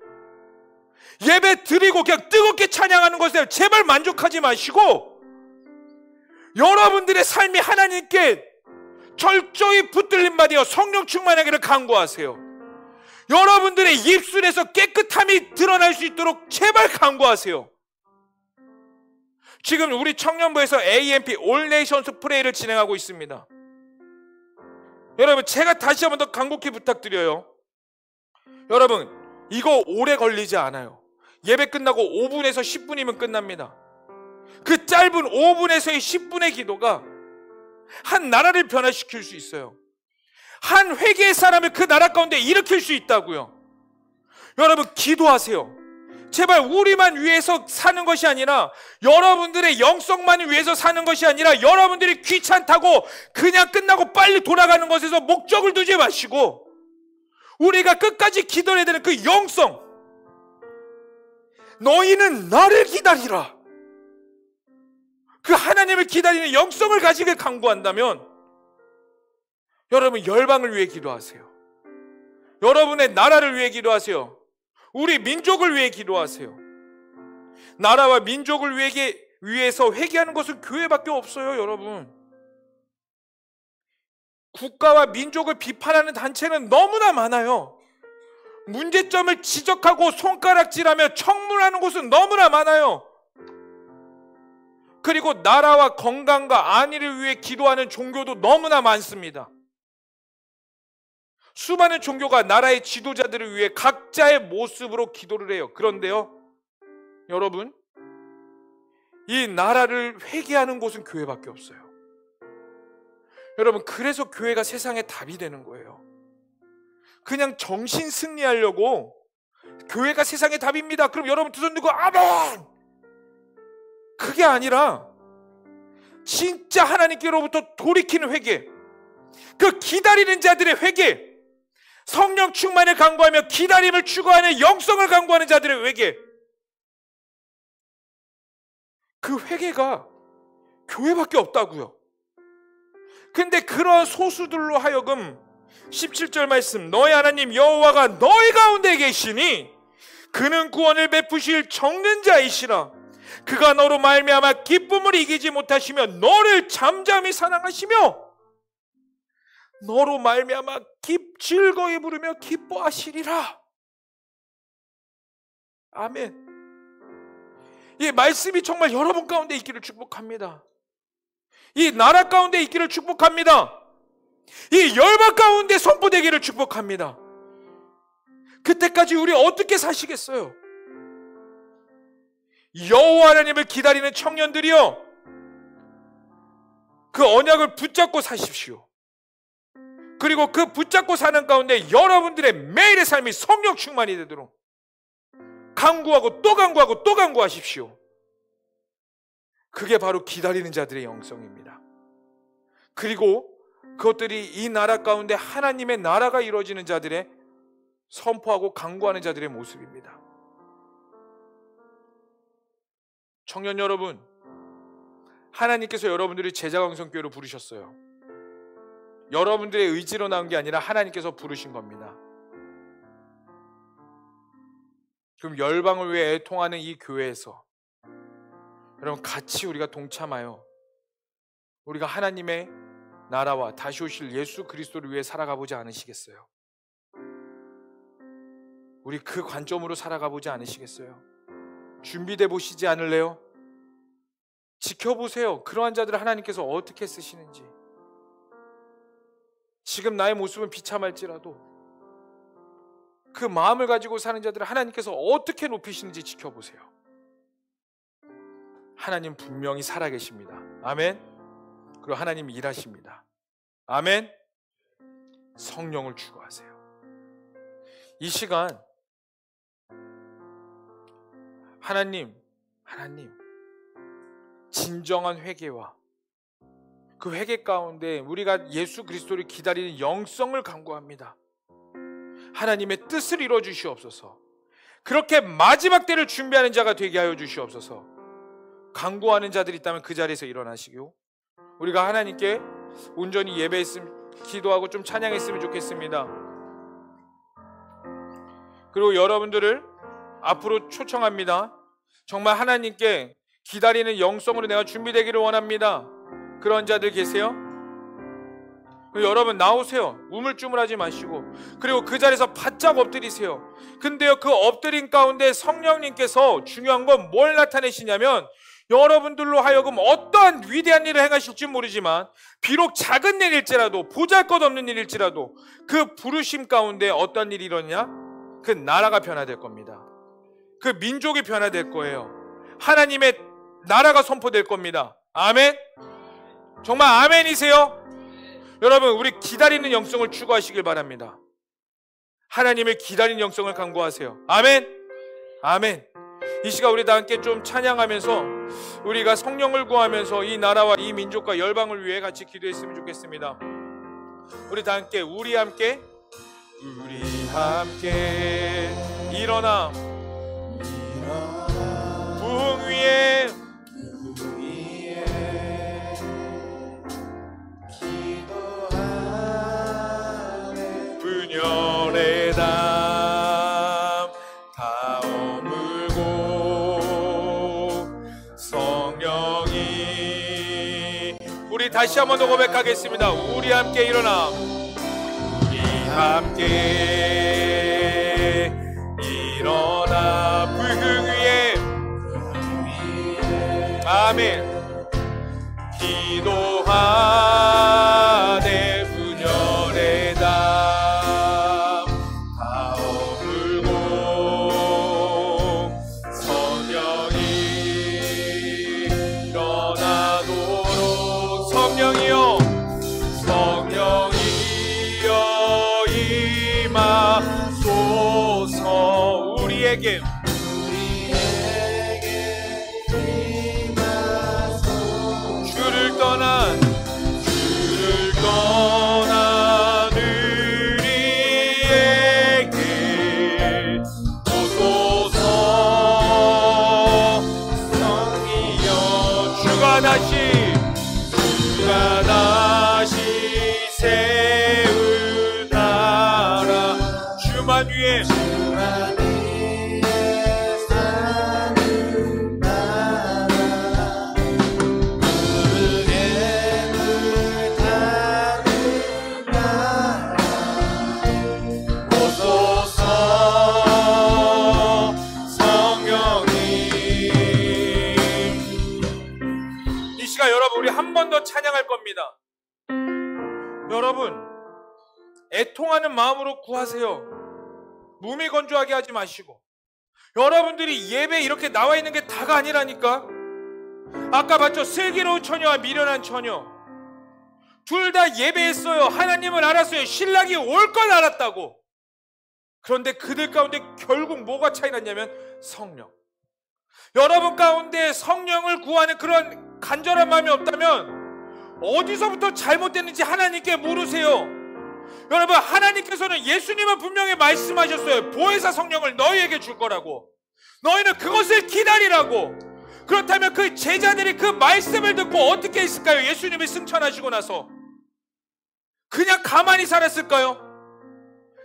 예배 드리고 그냥 뜨겁게 찬양하는 것에 제발 만족하지 마시고, 여러분들의 삶이 하나님께 철저히 붙들림 받으여 성령 충만하기를 간구하세요. 여러분들의 입술에서 깨끗함이 드러날 수 있도록 제발 간구하세요. 지금 우리 청년부에서 AMP All Nations Pray를 진행하고 있습니다. 여러분, 제가 다시 한 번 더 간곡히 부탁드려요. 여러분, 이거 오래 걸리지 않아요. 예배 끝나고 5분에서 10분이면 끝납니다. 그 짧은 5분에서의 10분의 기도가 한 나라를 변화시킬 수 있어요. 한 회개의 사람을 그 나라 가운데 일으킬 수 있다고요. 여러분, 기도하세요. 제발 우리만 위해서 사는 것이 아니라, 여러분들의 영성만을 위해서 사는 것이 아니라, 여러분들이 귀찮다고 그냥 끝나고 빨리 돌아가는 것에서 목적을 두지 마시고, 우리가 끝까지 기도해야 되는 그 영성, 너희는 나를 기다리라, 그 하나님을 기다리는 영성을 가지길 간구한다면, 여러분 열방을 위해 기도하세요. 여러분의 나라를 위해 기도하세요. 우리 민족을 위해 기도하세요. 나라와 민족을 위해서 회개하는 것은 교회밖에 없어요. 여러분, 국가와 민족을 비판하는 단체는 너무나 많아요. 문제점을 지적하고 손가락질하며 청문하는 곳은 너무나 많아요. 그리고 나라와 건강과 안위를 위해 기도하는 종교도 너무나 많습니다. 수많은 종교가 나라의 지도자들을 위해 각자의 모습으로 기도를 해요. 그런데요, 여러분, 이 나라를 회개하는 곳은 교회밖에 없어요. 여러분, 그래서 교회가 세상의 답이 되는 거예요. 그냥 정신 승리하려고 교회가 세상의 답입니다, 그럼 여러분 두 손 들고 아멘! 그게 아니라 진짜 하나님께로부터 돌이키는 회개, 그 기다리는 자들의 회개, 성령 충만을 간구하며 기다림을 추구하는 영성을 간구하는 자들의 회개, 그 회개가 교회밖에 없다고요. 근데 그런 소수들로 하여금 17절 말씀, 너희 하나님 여호와가 너희 가운데 계시니 그는 구원을 베푸실 적는 자이시라. 그가 너로 말미암아 기쁨을 이기지 못하시며 너를 잠잠히 사랑하시며 너로 말미암아 즐거이 부르며 기뻐하시리라. 아멘. 이 말씀이 정말 여러분 가운데 있기를 축복합니다. 이 나라 가운데 있기를 축복합니다. 이 열방 가운데 선포되기를 축복합니다. 그때까지 우리 어떻게 사시겠어요? 여호와 하나님을 기다리는 청년들이여, 그 언약을 붙잡고 사십시오. 그리고 그 붙잡고 사는 가운데 여러분들의 매일의 삶이 성령 충만이 되도록 간구하고 또 간구하고 또 간구하십시오. 그게 바로 기다리는 자들의 영성입니다. 그리고 그것들이 이 나라 가운데 하나님의 나라가 이루어지는 자들의 선포하고 간구하는 자들의 모습입니다. 청년 여러분, 하나님께서 여러분들이 제자강성교회로 부르셨어요. 여러분들의 의지로 나온 게 아니라 하나님께서 부르신 겁니다. 그럼 열방을 위해 애통하는 이 교회에서 여러분 같이 우리가 동참하여 우리가 하나님의 나라와 다시 오실 예수 그리스도를 위해 살아가 보지 않으시겠어요? 우리 그 관점으로 살아가 보지 않으시겠어요? 준비돼 보시지 않을래요? 지켜보세요. 그러한 자들을 하나님께서 어떻게 쓰시는지. 지금 나의 모습은 비참할지라도 그 마음을 가지고 사는 자들을 하나님께서 어떻게 높이시는지 지켜보세요. 하나님 분명히 살아계십니다. 아멘. 그리고 하나님 일하십니다. 아멘. 성령을 추구하세요. 이 시간 하나님 진정한 회개와 그 회개 가운데 우리가 예수 그리스도를 기다리는 영성을 간구합니다. 하나님의 뜻을 이루어 주시옵소서. 그렇게 마지막 때를 준비하는 자가 되게 하여 주시옵소서. 간구하는 자들이 있다면 그 자리에서 일어나시고 우리가 하나님께 온전히 예배했으면 기도하고 좀 찬양했으면 좋겠습니다. 그리고 여러분들을 앞으로 초청합니다. 정말 하나님께 기다리는 영성으로 내가 준비되기를 원합니다. 그런 자들 계세요? 여러분 나오세요. 우물쭈물하지 마시고 그리고 그 자리에서 바짝 엎드리세요. 근데요, 그 엎드린 가운데 성령님께서 중요한 건 뭘 나타내시냐면 여러분들로 하여금 어떠한 위대한 일을 행하실지 모르지만 비록 작은 일일지라도 보잘것없는 일일지라도 그 부르심 가운데 어떤 일이 일어나냐? 그 나라가 변화될 겁니다. 그 민족이 변화될 거예요. 하나님의 나라가 선포될 겁니다. 아멘. 정말 아멘이세요? 여러분 우리 기다리는 영성을 추구하시길 바랍니다. 하나님을 기다리는 영성을 간구하세요. 아멘. 아멘. 이 시간 우리 다 함께 좀 찬양하면서 우리가 성령을 구하면서 이 나라와 이 민족과 열방을 위해 같이 기도했으면 좋겠습니다. 우리 다 함께 우리 함께 일어나 부흥 위에 분열의 담 다 오물고 성령이 우리 다시 한 번 더 고백하겠습니다. 우리 함께 일어나 우리 함께 일어나 부흥 위에 아멘 기도하네 분열의 담 다 오물고 성령이 일어나도록 성령이여 임하소서 우리에게 주를 떠난 우리에게 오소서 성이여 주가 다시 세운 나라 주만 위에 한 번 더 찬양할 겁니다. 여러분 애통하는 마음으로 구하세요. 몸이 건조하게 하지 마시고 여러분들이 예배에 이렇게 나와 있는 게 다가 아니라니까. 아까 봤죠? 슬기로운 처녀와 미련한 처녀 둘 다 예배했어요. 하나님을 알았어요. 신랑이 올 걸 알았다고. 그런데 그들 가운데 결국 뭐가 차이 났냐면 성령. 여러분 가운데 성령을 구하는 그런 간절한 마음이 없다면 어디서부터 잘못됐는지 하나님께 물으세요. 여러분 하나님께서는 예수님은 분명히 말씀하셨어요. 보혜사 성령을 너희에게 줄 거라고. 너희는 그것을 기다리라고. 그렇다면 그 제자들이 그 말씀을 듣고 어떻게 했을까요? 예수님이 승천하시고 나서 그냥 가만히 살았을까요?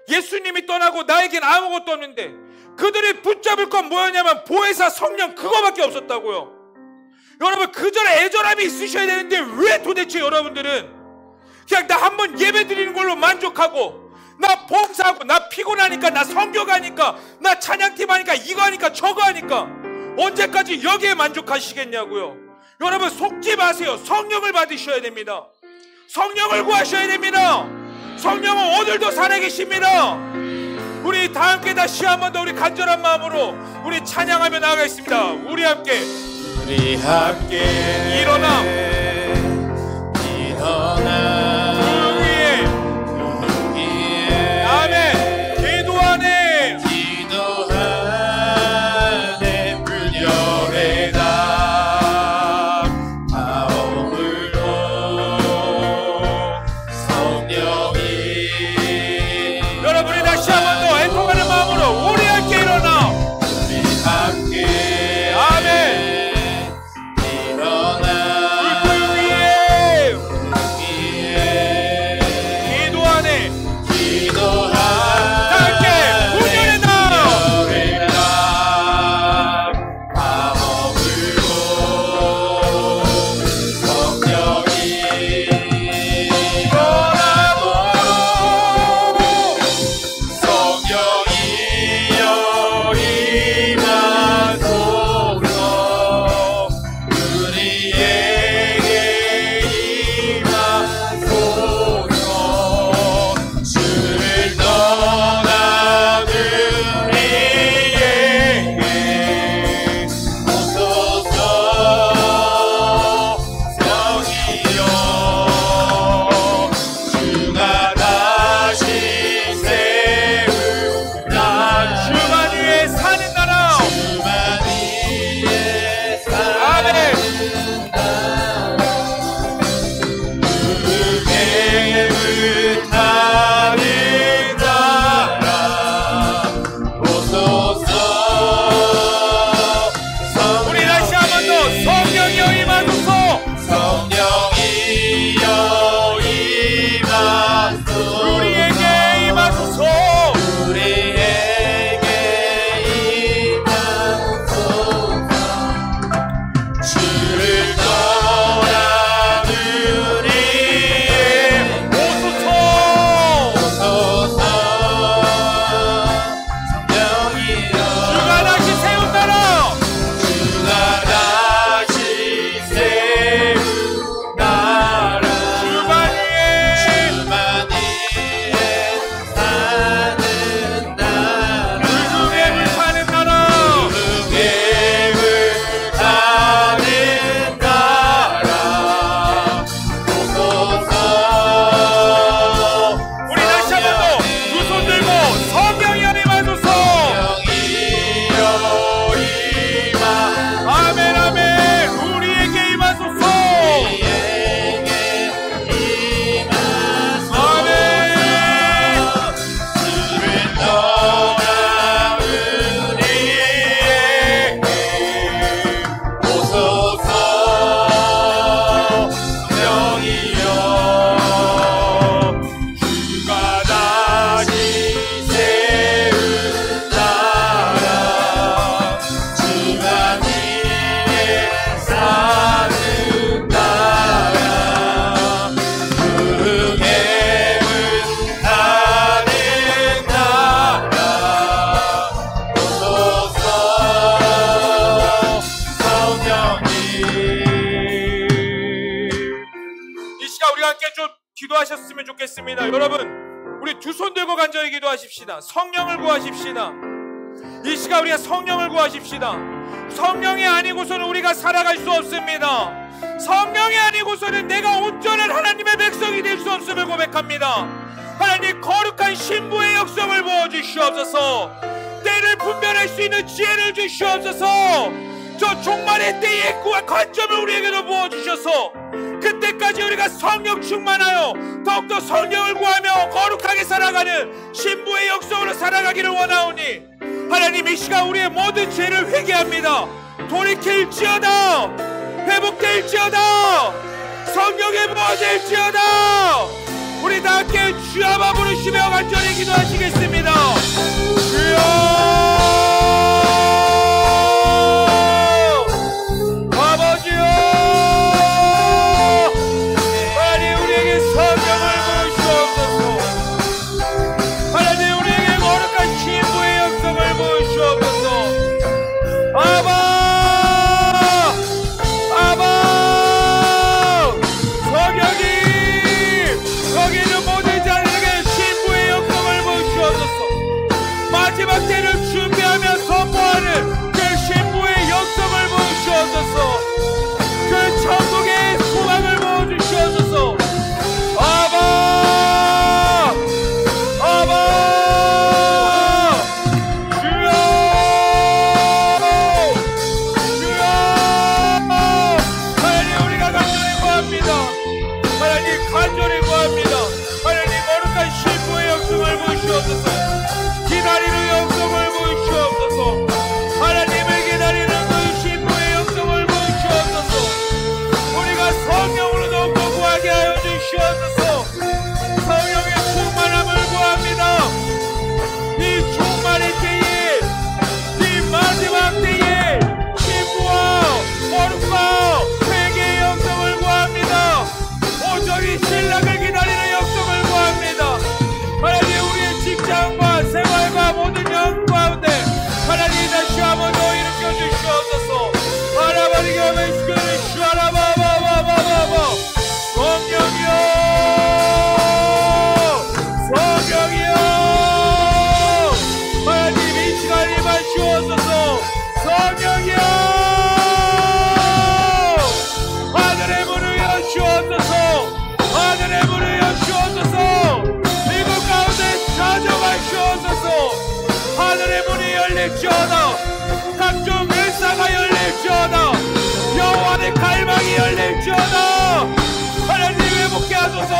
예수님이 떠나고 나에겐 아무것도 없는데 그들이 붙잡을 건 뭐였냐면 보혜사 성령 그거밖에 없었다고요. 여러분 그전에 애절함이 있으셔야 되는데 왜 도대체 여러분들은 그냥 나 한번 예배 드리는 걸로 만족하고 나 봉사하고 나 피곤하니까 나 성교 가니까 나 찬양팀 하니까 이거 하니까 저거 하니까 언제까지 여기에 만족하시겠냐고요. 여러분 속지 마세요. 성령을 받으셔야 됩니다. 성령을 구하셔야 됩니다. 성령은 오늘도 살아계십니다. 우리 다 함께 다시 한 번 더 우리 간절한 마음으로 우리 찬양하며 나아가겠습니다. 우리 함께 일어나 그 위에 아멘. 기도하네 불녀의 날 다오물로 성령이 여러분이 다시 한 번 더 애통하는 마음으로 우리 함께 일어나 우리 함께 아멘. 기도하셨으면 좋겠습니다. 여러분, 우리 두 손 들고 간절히 기도하십시다. 성령을 구하십시다. 이 시간 우리가 성령을 구하십시다. 성령이 아니고서는 우리가 살아갈 수 없습니다. 성령이 아니고서는 내가 온전한 하나님의 백성이 될 수 없음을 고백합니다. 하나님, 거룩한 신부의 역성을 부어주시옵소서. 때를 분별할 수 있는 지혜를 주시옵소서. 저 종말의 때의 관점을 우리에게도 부어주셔서 그때까지 우리가 성령 충만하여 더욱더 성령을 구하며 거룩하게 살아가는 신부의 역성으로 살아가기를 원하오니, 하나님, 이 시간 우리의 모든 죄를 회개합니다. 돌이킬지어다. 회복될지어다. 성령의 부어질지어다. 우리 다 함께 주여 한번 부르시며 간절히 기도하시겠습니다. 주여, 성령이 거기 있는 모든 자들에게 열릴지어다. 각종 은사가 열릴지어다. 여호와의 갈망이 열릴지어다. 하나님 회복케 하소서.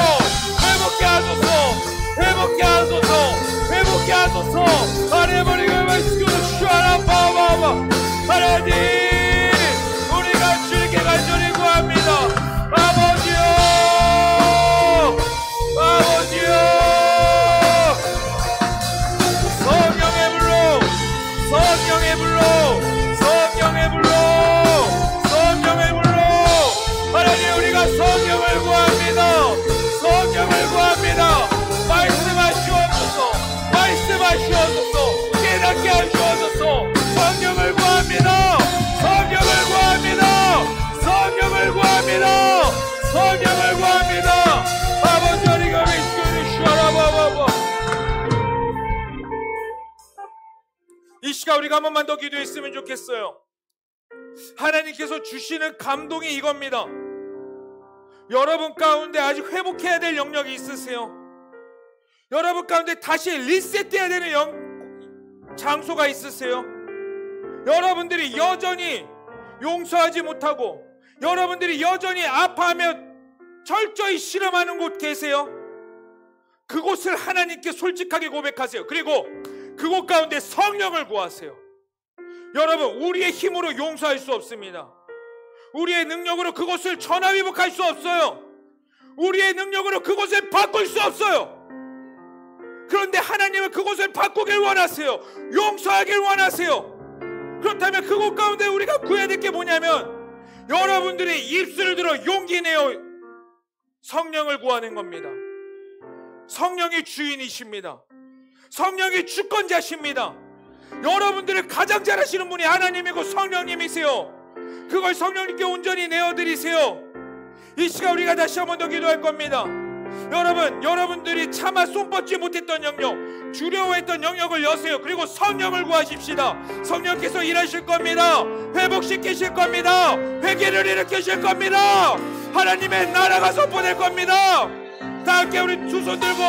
회복케 하소서. 회복케 하소서. 회복케 하소서. 하나님을 말씀으로 슈아라 바바바. 하나님 우리가 주님께 간절히 구합니다. 아버지요, 아버지요, 성령의 불로, 성령의 불로, 성령의 불로, 성령의 불로. 하나님 우리가 성령을 구합니다. 성령을 구합니다. 말씀하시옵소서. 말씀하시옵소서. 깨닫게 하시옵소서. 성령을 구합니다. 성령을 구합니다. 성령을 구합니다. 성령을 구합니다. 아버지 우리가 미스크를 슈아라바바바. 이 시간 우리가 한 번만 더 기도했으면 좋겠어요. 하나님께서 주시는 감동이 이겁니다. 여러분 가운데 아직 회복해야 될 영역이 있으세요? 여러분 가운데 다시 리셋돼야 되는 장소가 있으세요? 여러분들이 여전히 용서하지 못하고 여러분들이 여전히 아파하며 철저히 실험하는 곳 계세요? 그곳을 하나님께 솔직하게 고백하세요. 그리고 그곳 가운데 성령을 구하세요. 여러분, 우리의 힘으로 용서할 수 없습니다. 우리의 능력으로 그곳을 전화위복할 수 없어요. 우리의 능력으로 그곳을 바꿀 수 없어요. 그런데 하나님은 그곳을 바꾸길 원하세요. 용서하길 원하세요. 그렇다면 그곳 가운데 우리가 구해야 될 게 뭐냐면 여러분들이 입술을 들어 용기 내어 성령을 구하는 겁니다. 성령이 주인이십니다. 성령이 주권자십니다. 여러분들을 가장 잘하시는 분이 하나님이고 성령님이세요. 그걸 성령님께 온전히 내어드리세요. 이 시간 우리가 다시 한 번 더 기도할 겁니다. 여러분, 여러분들이 차마 손뻗지 못했던 영역, 두려워했던 영역을 여세요. 그리고 성령을 구하십시다. 성령께서 일하실 겁니다. 회복시키실 겁니다. 회개를 일으키실 겁니다. 하나님의 나라가 선포될 겁니다. 다 함께 우리 두 손 들고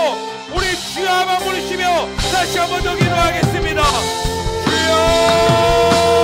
우리 주여 한번 부르시며 다시 한 번 더 기도하겠습니다. 주여,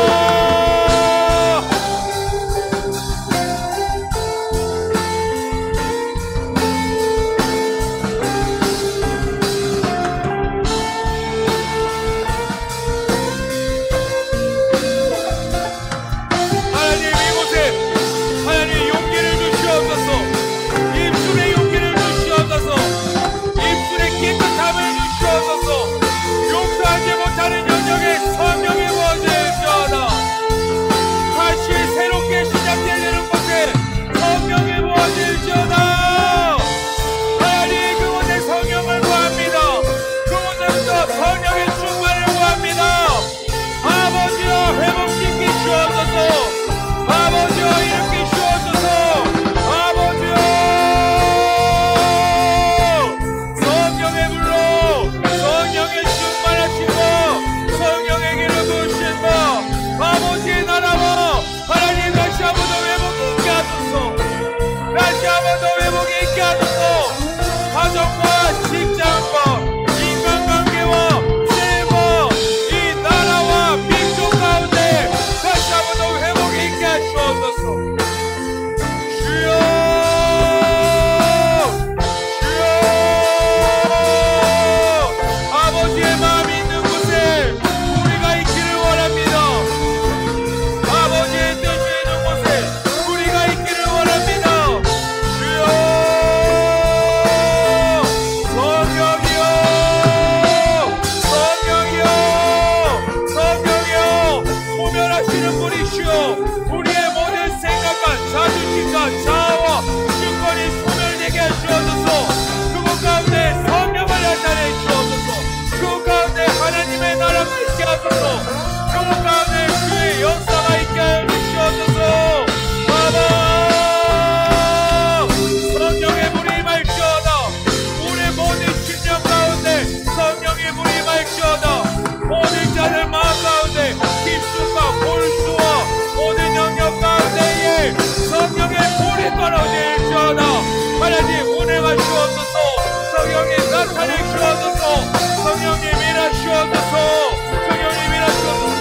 성령님 일하시옵소서. 성령님 일하시옵소서. 성령님 일하시옵소서.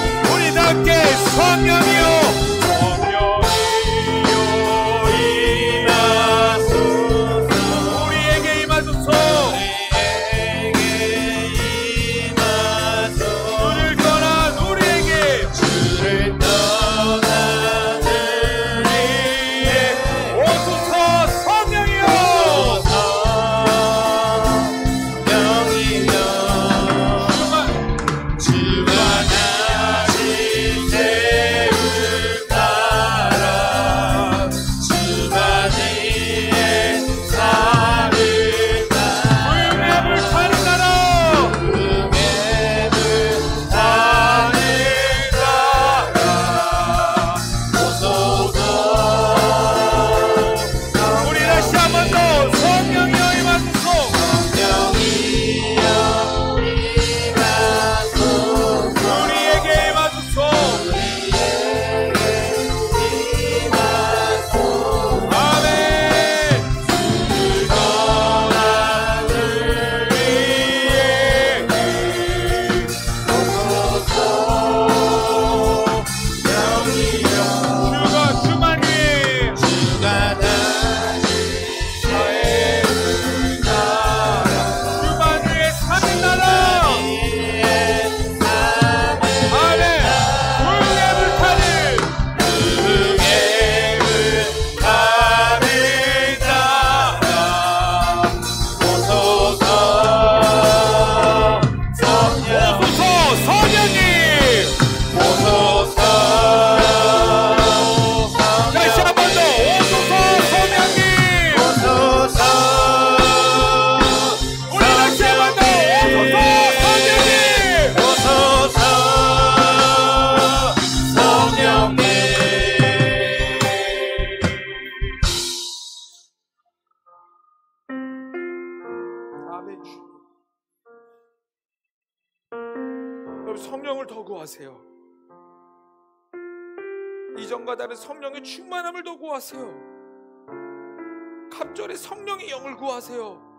더 구하세요. 이전과 다른 성령의 충만함을 더 구하세요. 갑절에 성령의 영을 구하세요.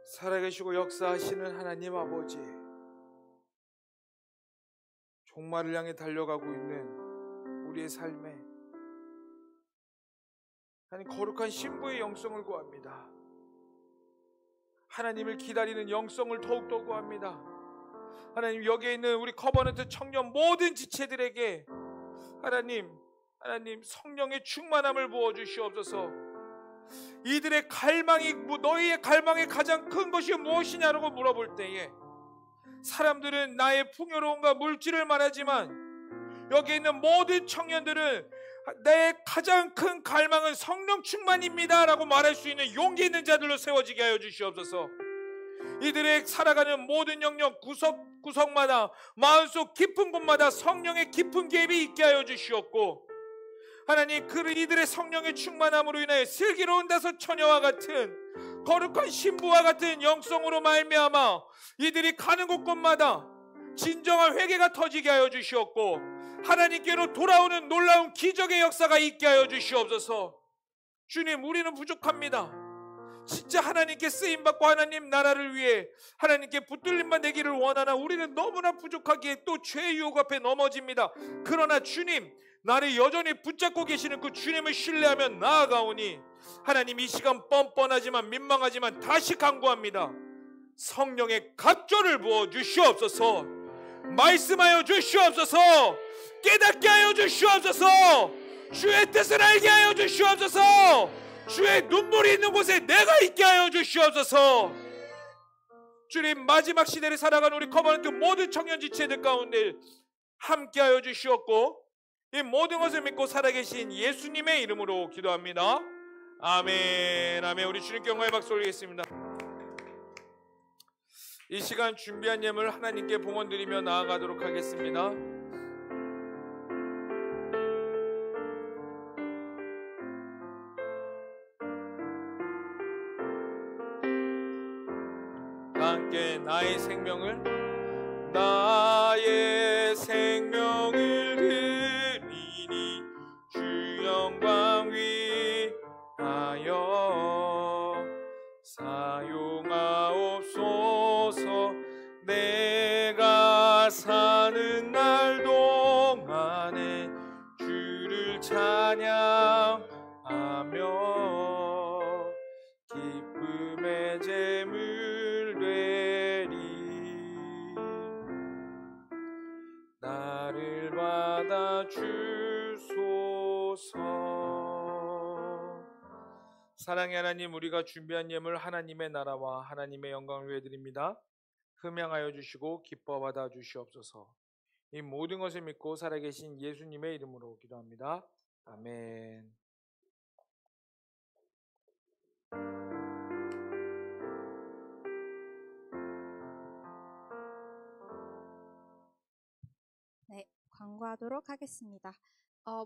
살아계시고 역사하시는 하나님 아버지, 종말을 향해 달려가고 있는 우리의 삶에 하나님 거룩한 신부의 영성을 구합니다. 하나님을 기다리는 영성을 더욱더 구합니다. 하나님, 여기에 있는 우리 커버넌트 청년 모든 지체들에게 하나님 성령의 충만함을 부어주시옵소서. 이들의 갈망이, 너희의 갈망의 가장 큰 것이 무엇이냐라고 물어볼 때에 사람들은 나의 풍요로움과 물질을 말하지만 여기 있는 모든 청년들은 내 가장 큰 갈망은 성령 충만입니다 라고 말할 수 있는 용기 있는 자들로 세워지게 하여 주시옵소서. 이들의 살아가는 모든 영역 구석마다 마음속 깊은 곳마다 성령의 깊은 계획이 있게 하여 주시옵고, 하나님, 이들의 성령의 충만함으로 인하여 슬기로운 다섯 처녀와 같은 거룩한 신부와 같은 영성으로 말미암아 이들이 가는 곳곳마다 진정한 회개가 터지게 하여 주시옵고, 하나님께로 돌아오는 놀라운 기적의 역사가 있게 하여 주시옵소서. 주님, 우리는 부족합니다. 진짜 하나님께 쓰임받고 하나님 나라를 위해 하나님께 붙들림만 되기를 원하나 우리는 너무나 부족하기에 또 죄의 유혹 앞에 넘어집니다. 그러나 주님, 나를 여전히 붙잡고 계시는 그 주님을 신뢰하며 나아가오니 하나님, 이 시간 뻔뻔하지만 민망하지만 다시 간구합니다. 성령의 갑절을 부어 주시옵소서. 말씀하여 주시옵소서. 깨닫게 하여 주시옵소서. 주의 뜻을 알게 하여 주시옵소서. 주의 눈물이 있는 곳에 내가 있게 하여 주시옵소서. 주님, 마지막 시대를 살아가는 우리 커버넌트 모든 청년 지체들 가운데 함께 하여 주시옵고, 이 모든 것을 믿고 살아계신 예수님의 이름으로 기도합니다. 아멘. 아멘. 우리 주님께 영광의 박수 올리겠습니다. 이 시간 준비한 예물 하나님께 봉헌드리며 나아가도록 하겠습니다. 함께 나의 생명을 드리니 주 영광 위하여 사용하옵소서. 내가 사는 날 동안에 주를 찬양하며 기쁨의 제물 되리. 나를 받아 주소서. 사랑의 하나님, 우리가 준비한 예물 하나님의 나라와 하나님의 영광을 위해 드립니다. 흠양하여 주시고 기뻐 받아 주시옵소서. 이 모든 것을 믿고 살아계신 예수님의 이름으로 기도합니다. 아멘. 네, 광고하도록 하겠습니다.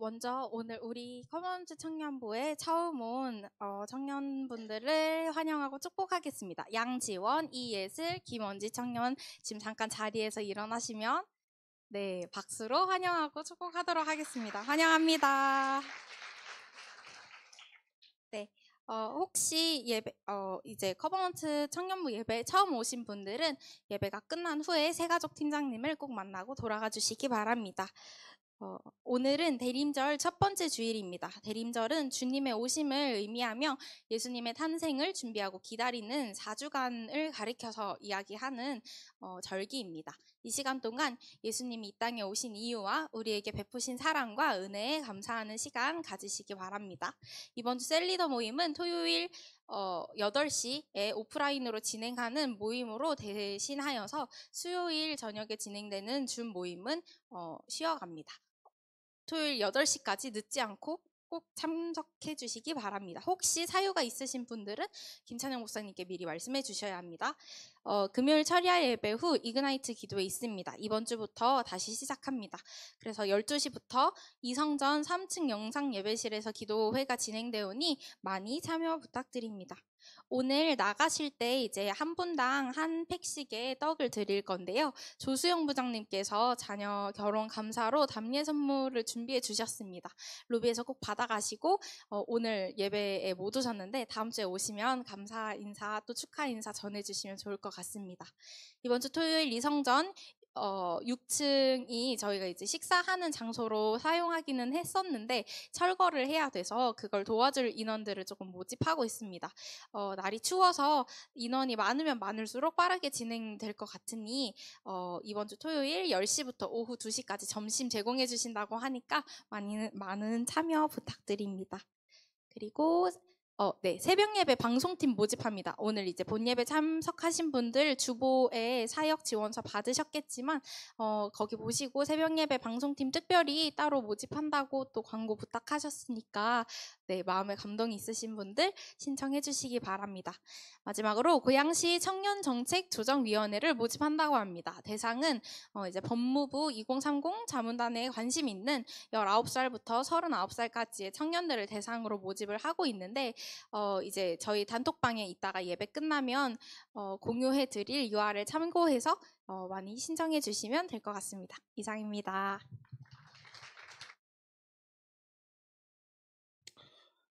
먼저 오늘 우리 커먼트 청년부에 처음 온 청년분들을 환영하고 축복하겠습니다. 양지원, 이예슬, 김원지 청년 지금 잠깐 자리에서 일어나시면 네, 박수로 환영하고 축복하도록 하겠습니다. 환영합니다. 네, 혹시 이제 커버넌트 청년부 예배 처음 오신 분들은 예배가 끝난 후에 새가족 팀장님을 꼭 만나고 돌아가 주시기 바랍니다. 오늘은 대림절 첫 번째 주일입니다. 대림절은 주님의 오심을 의미하며 예수님의 탄생을 준비하고 기다리는 4주간을 가리켜서 이야기하는 절기입니다. 이 시간 동안 예수님이 이 땅에 오신 이유와 우리에게 베푸신 사랑과 은혜에 감사하는 시간 가지시기 바랍니다. 이번 주 셀리더 모임은 토요일 8시에 오프라인으로 진행하는 모임으로 대신하여서 수요일 저녁에 진행되는 줌 모임은 쉬어갑니다. 토요일 8시까지 늦지 않고 꼭 참석해 주시기 바랍니다. 혹시 사유가 있으신 분들은 김찬영 목사님께 미리 말씀해 주셔야 합니다. 금요일 철야 예배 후 이그나이트 기도회 있습니다. 이번 주부터 다시 시작합니다. 그래서 12시부터 이성전 3층 영상 예배실에서 기도회가 진행되오니 많이 참여 부탁드립니다. 오늘 나가실 때 이제 한 분당 한 팩씩의 떡을 드릴 건데요. 조수영 부장님께서 자녀 결혼 감사로 답례 선물을 준비해 주셨습니다. 로비에서 꼭 받아가시고 오늘 예배에 못 오셨는데 다음 주에 오시면 감사 인사 또 축하 인사 전해주시면 좋을 것 같습니다. 이번 주 토요일 이성전 6층이 저희가 이제 식사하는 장소로 사용하기는 했었는데 철거를 해야 돼서 그걸 도와줄 인원들을 조금 모집하고 있습니다. 날이 추워서 인원이 많으면 많을수록 빠르게 진행될 것 같으니 이번 주 토요일 10시부터 오후 2시까지 점심 제공해 주신다고 하니까 많은 참여 부탁드립니다. 그리고 새벽 예배 방송팀 모집합니다. 오늘 이제 본 예배 참석하신 분들 주보에 사역 지원서 받으셨겠지만 거기 보시고 새벽 예배 방송팀 특별히 따로 모집한다고 또 광고 부탁하셨으니까 마음에 감동이 있으신 분들 신청해 주시기 바랍니다. 마지막으로 고양시 청년정책조정위원회를 모집한다고 합니다. 대상은 이제 법무부 2030 자문단에 관심 있는 19살부터 39살까지의 청년들을 대상으로 모집을 하고 있는데 이제 저희 단톡방에 있다가 예배 끝나면 공유해 드릴 URL 참고해서 많이 신청해 주시면 될 것 같습니다. 이상입니다.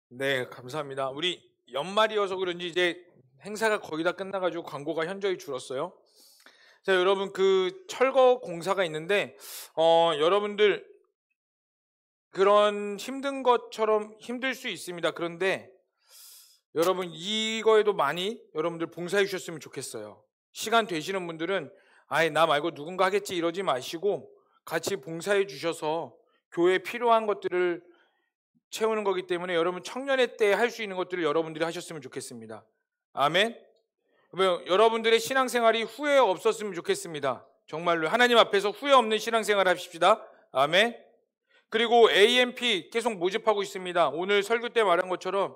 네, 감사합니다. 우리 연말이어서 그런지 이제 행사가 거의 다 끝나가지고 광고가 현저히 줄었어요. 자, 여러분 그 철거 공사가 있는데 여러분들 그런 힘든 것처럼 힘들 수 있습니다. 그런데 여러분 이거에도 많이 여러분들 봉사해 주셨으면 좋겠어요. 시간 되시는 분들은 아예 나 말고 누군가 하겠지 이러지 마시고 같이 봉사해 주셔서 교회에 필요한 것들을 채우는 거기 때문에 여러분 청년회 때 할 수 있는 것들을 여러분들이 하셨으면 좋겠습니다. 아멘. 여러분들의 신앙생활이 후회 없었으면 좋겠습니다. 정말로 하나님 앞에서 후회 없는 신앙생활 합시다. 아멘. 그리고 AMP 계속 모집하고 있습니다. 오늘 설교 때 말한 것처럼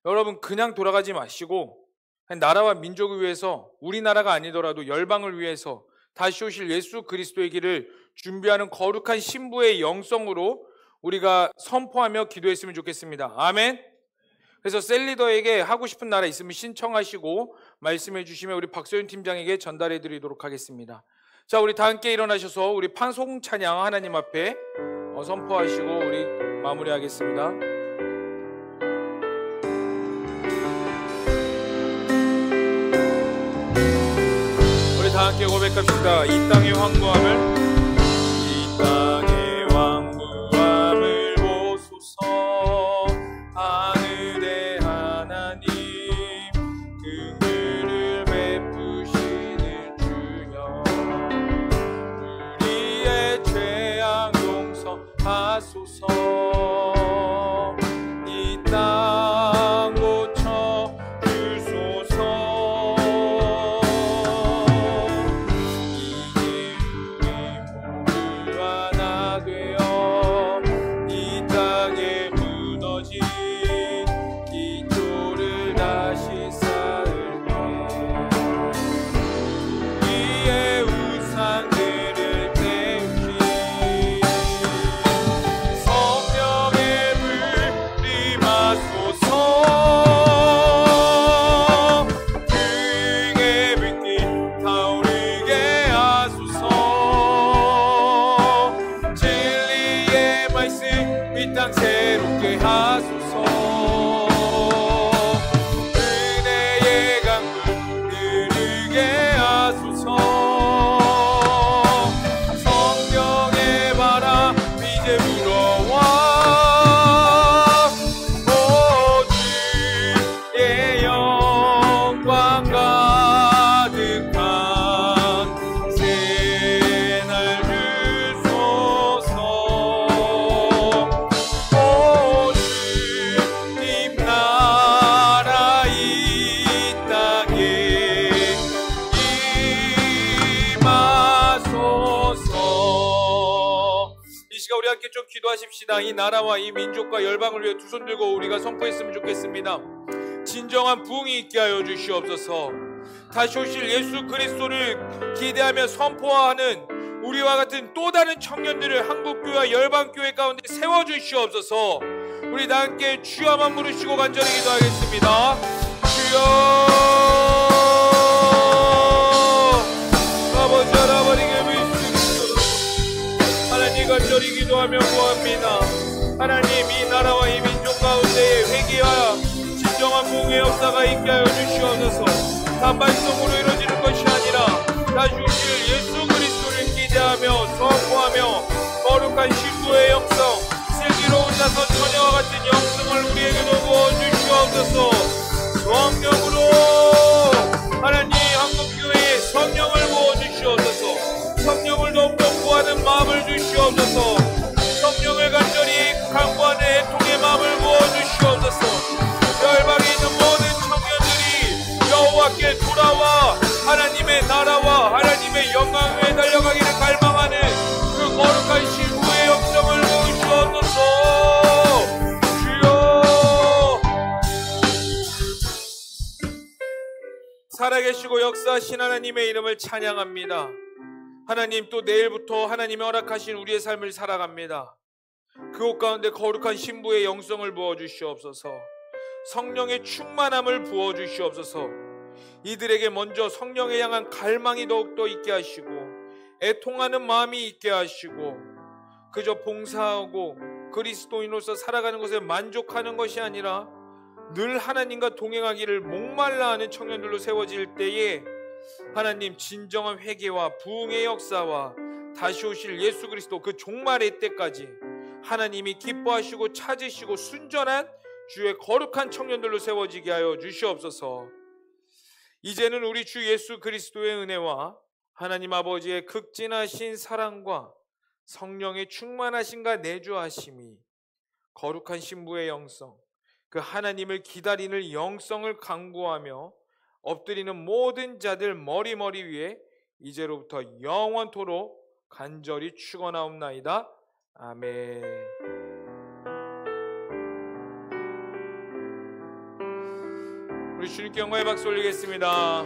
여러분 그냥 돌아가지 마시고 나라와 민족을 위해서 우리나라가 아니더라도 열방을 위해서 다시 오실 예수 그리스도의 길을 준비하는 거룩한 신부의 영성으로 우리가 선포하며 기도했으면 좋겠습니다. 아멘. 그래서 셀리더에게 하고 싶은 나라 있으면 신청하시고 말씀해 주시면 우리 박소연 팀장에게 전달해 드리도록 하겠습니다. 자, 우리 다 함께 일어나셔서 우리 판송 찬양 하나님 앞에 선포하시고 우리 마무리하겠습니다. 우리 다 함께 고백합시다. 이 땅의 황무함을 보소서. 하늘의 하나님 긍휼을 베푸시는 주여 우리의 죄악 용서하소서. 이 땅 고쳐 주소서. 이제 우리 함께 좀 기도하십시다. 이 나라와 이 민족과 열방을 위해 두 손 들고 우리가 선포했으면 좋겠습니다. 진정한 부흥이 있게 하여 주시옵소서. 다시 오실 예수 그리스도를 기대하며 선포하는 우리와 같은 또 다른 청년들을 한국교회와 열방교회 가운데 세워주시옵소서. 우리 다 함께 주여만 부르시고 간절히 기도하겠습니다. 주여, 아버지 하나님의 하나님 간절히 기도하며 구합니다. 하나님, 이 나라와 이 민족 가운데에 회개와 진정한 부흥의 역사가 있게 하여 주시옵소서. 단발성으로 이루어지는 것이 아니라 다시 오실 예수 그리스도를 기대하며 선포하며 거룩한 신부의 영성, 슬기로운 자손 처녀와 같은 영성을 우리에게도 부어주시옵소서. 성령으로 하나님 한국교회에 성령을 부어주시옵소서. 성령을 더욱더 구하는 마음을 주시옵소서. 성령을 간절히 간구하는 애통의 마음을 부어주시옵소서. 열방에 있는 모든 청년들이 여호와께 돌아와 하나님의 나라와 하나님의 영광에 달려가기를 갈망하는 그 거룩한 신부의 영성을 부으시옵소서. 주여, 살아계시고 역사하신 하나님의 이름을 찬양합니다. 하나님, 또 내일부터 하나님이 허락하신 우리의 삶을 살아갑니다. 그곳 가운데 거룩한 신부의 영성을 부어주시옵소서. 성령의 충만함을 부어주시옵소서. 이들에게 먼저 성령에 향한 갈망이 더욱더 있게 하시고 애통하는 마음이 있게 하시고 그저 봉사하고 그리스도인으로서 살아가는 것에 만족하는 것이 아니라 늘 하나님과 동행하기를 목말라 하는 청년들로 세워질 때에 하나님, 진정한 회개와 부흥의 역사와 다시 오실 예수 그리스도 그 종말의 때까지 하나님이 기뻐하시고 찾으시고 순전한 주의 거룩한 청년들로 세워지게 하여 주시옵소서. 이제는 우리 주 예수 그리스도의 은혜와 하나님 아버지의 극진하신 사랑과 성령의 충만하심과 내주하심이 거룩한 신부의 영성, 그 하나님을 기다리는 영성을 강구하며 엎드리는 모든 자들 머리 위에 이제로부터 영원토록 간절히 축원하옵나이다. 아멘. 우리 주님께 영광의 박수 올리겠습니다.